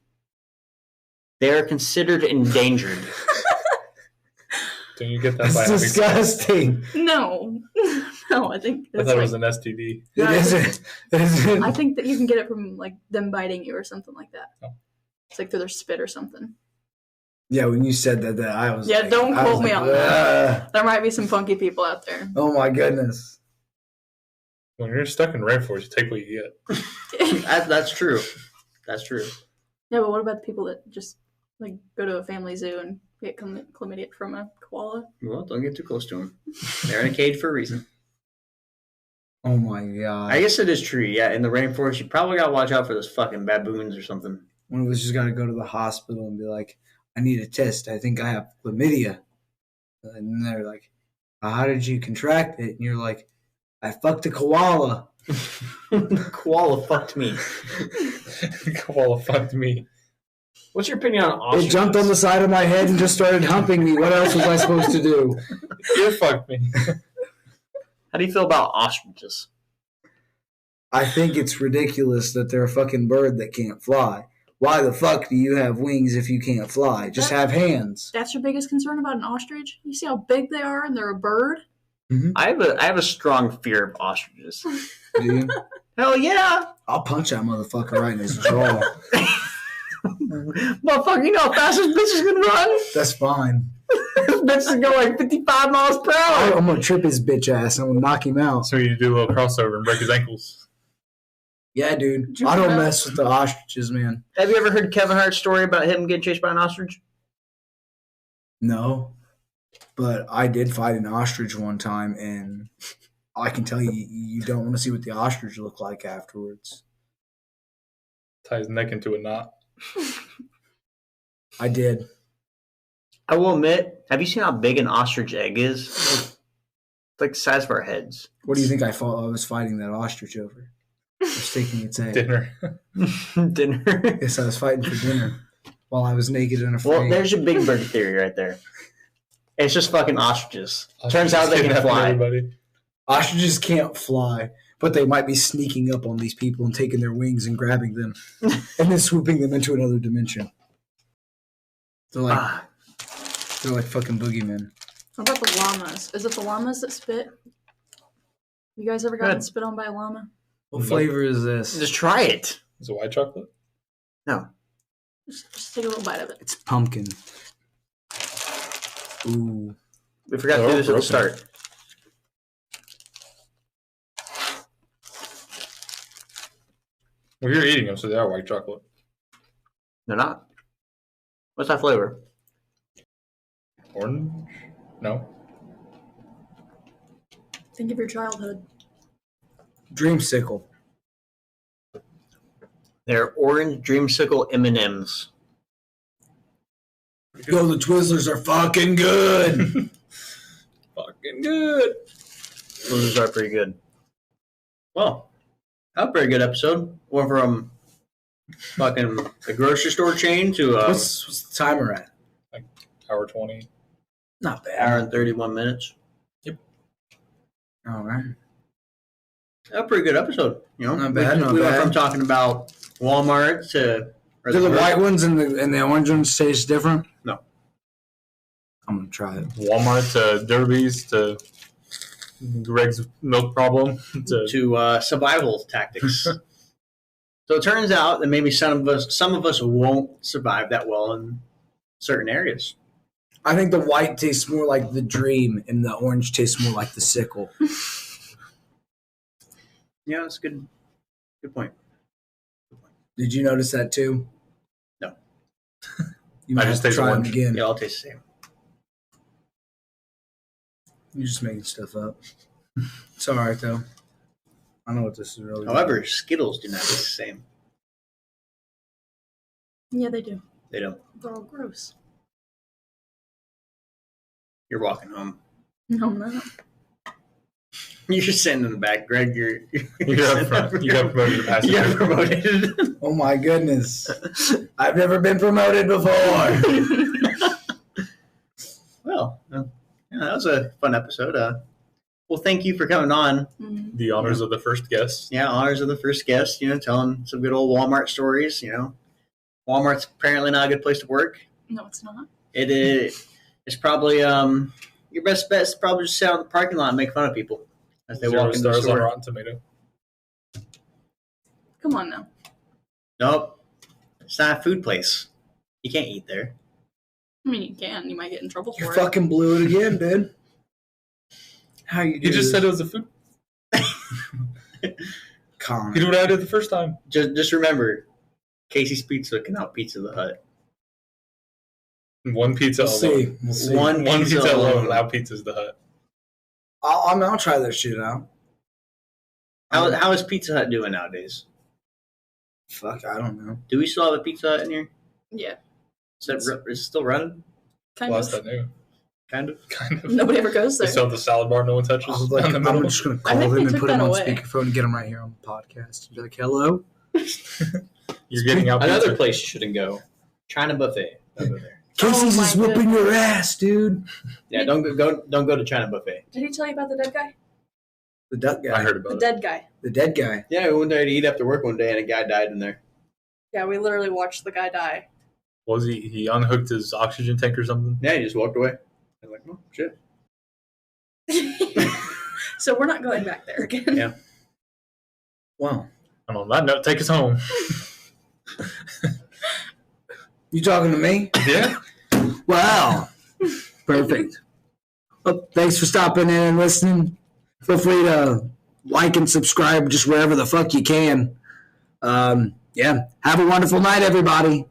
They are considered endangered. Don't you get that by That's disgusting. No, no, I think I it's thought it like, was an STD. It isn't. It isn't. I think that you can get it from like them biting you or something like that. Oh. It's like through their spit or something. Yeah, when you said that I was Yeah, like, don't I was quote me like, on that. "Ugh." There might be some funky people out there. Oh my goodness. When you're stuck in rainforest, you take what you get. That's true. That's true. Yeah, but what about the people that just like go to a family zoo and get chlamydia from a koala? Well, don't get too close to them. They're in a cage for a reason. Oh my god. I guess it is true. Yeah, in the rainforest, you probably got to watch out for those fucking baboons or something. One of us just got to go to the hospital and be like, I need a test. I think I have chlamydia. And they're like, how did you contract it? And you're like, I fucked a koala. Koala fucked me. Koala fucked me. What's your opinion on It ostriches? jumped on the side of my head and just started humping me. What else was I supposed to do? You fucked me. How do you feel about ostriches? I think it's ridiculous that they're a fucking bird that can't fly. why the fuck do you have wings if you can't fly? Just have hands. That's your biggest concern about an ostrich? You see how big they are and they're a bird? Mm-hmm. I have a strong fear of ostriches. Do you? Hell yeah! I'll punch that motherfucker right in his jaw. Motherfucker, you know how fast this bitch is gonna run? That's fine. This bitch is going like 55 miles per hour. I'm gonna trip his bitch ass and I'm gonna knock him out. So you do a little crossover and break his ankles. Yeah, dude. I don't mess with the ostriches, man. Have you ever heard Kevin Hart's story about him getting chased by an ostrich? No. But I did fight an ostrich one time, and I can tell you, you don't want to see what the ostrich look like afterwards. Tie his neck into a knot. I did. I will admit, have you seen how big an ostrich egg is? It's like the size of our heads. What do you think I was fighting that ostrich over? I was taking its egg. Dinner. Dinner. Yes, I was fighting for dinner while I was naked and afraid. Well, there's your Big Bird theory right there. It's just fucking ostriches. Turns out they can fly. Everybody. Ostriches can't fly, but they might be sneaking up on these people and taking their wings and grabbing them and then swooping them into another dimension. They're like fucking boogeymen. What about the llamas? Is it the llamas that spit? You guys ever gotten spit on by a llama? What flavor is this? Just try it. Is it white chocolate? No. Just take a little bite of it. It's pumpkin. Ooh. We forgot to do this at the start. Well, you're eating them, so they are white chocolate. They're not. What's that flavor? Orange? No. Think of your childhood. Dreamsicle. They're orange dreamsicle M&Ms. Yo, the Twizzlers are fucking good. Fucking good. Those are pretty good. Well, a pretty good episode. Went from fucking the grocery store chain to What's the timer at? Like hour 20. Not bad. hour and 31 minutes. All right. A pretty good episode. You know, Not bad, not we went bad. from talking about Walmart to. Do the white ones and the orange ones taste different? No. I'm gonna try it. Walmart to Derbies to Greg's milk problem to survival tactics. So it turns out that maybe some of us won't survive that well in certain areas. I think the white tastes more like the dream, and the orange tastes more like the sickle. Yeah, that's a good point. Did you notice that too? No. You might I have just to taste try them orange. again. They all taste the same. You're just making stuff up. It's all right though. I know what this is really. However, Skittles do not taste the same. Yeah, they do. They don't. They're all gross. You're walking home. No, I'm not. You're just sitting in the back, Greg. You're up front. You got promoted to passenger. You got promoted. Oh my goodness! I've never been promoted before. Well, yeah, that was a fun episode. Well, thank you for coming on. Mm. The honors of the first guest. Yeah, honors of the first guest. You know, telling some good old Walmart stories. You know, Walmart's apparently not a good place to work. No, it's not. It is. It's probably your best bet is to probably just sit out in the parking lot and make fun of people as they 0 walk into the stars on store. Rotten Tomato. Come on now. Nope, it's not a food place. You can't eat there. I mean, you can. You might get in trouble You for it. fucking blew it again, dude. How you do You just this? said it was a food. Con. You did what I did the first time. Just remember, Casey's Pizza can out Pizza the Hut. One pizza We'll alone. see. We'll see. One Pizza pizza alone. alone. How pizza's the Hut. I'll try that shit out. How is Pizza Hut doing nowadays? Fuck, I don't know. Do we still have a Pizza Hut in here? Yeah, Is it still running? kind Last I of. knew. Kind of. Kind of. Nobody ever goes They there. still have the salad bar no one touches. I was like, down the middle. I'm just gonna I call think they them and took put them that on away. speakerphone and get them right here on the podcast. Be like, hello. You're getting out Another pizza. place you shouldn't go. China Buffet. Don't go there. Casey's my is whipping your ass, dude. Yeah, don't go to China Buffet. Did he tell you about the dead guy? The duck guy. I heard about The it. dead guy. The dead guy. Yeah, we went there to eat after work one day, and a guy died in there. Yeah, we literally watched the guy die. Was he unhooked his oxygen tank or something? Yeah, he just walked away. I was like, oh, shit. So we're not going back there again. Yeah. Wow. And on that note, take us home. You talking to me? Yeah. Wow. Perfect. Well, thanks for stopping in and listening. Feel free to like and subscribe just wherever the fuck you can. Yeah. Have a wonderful night, everybody.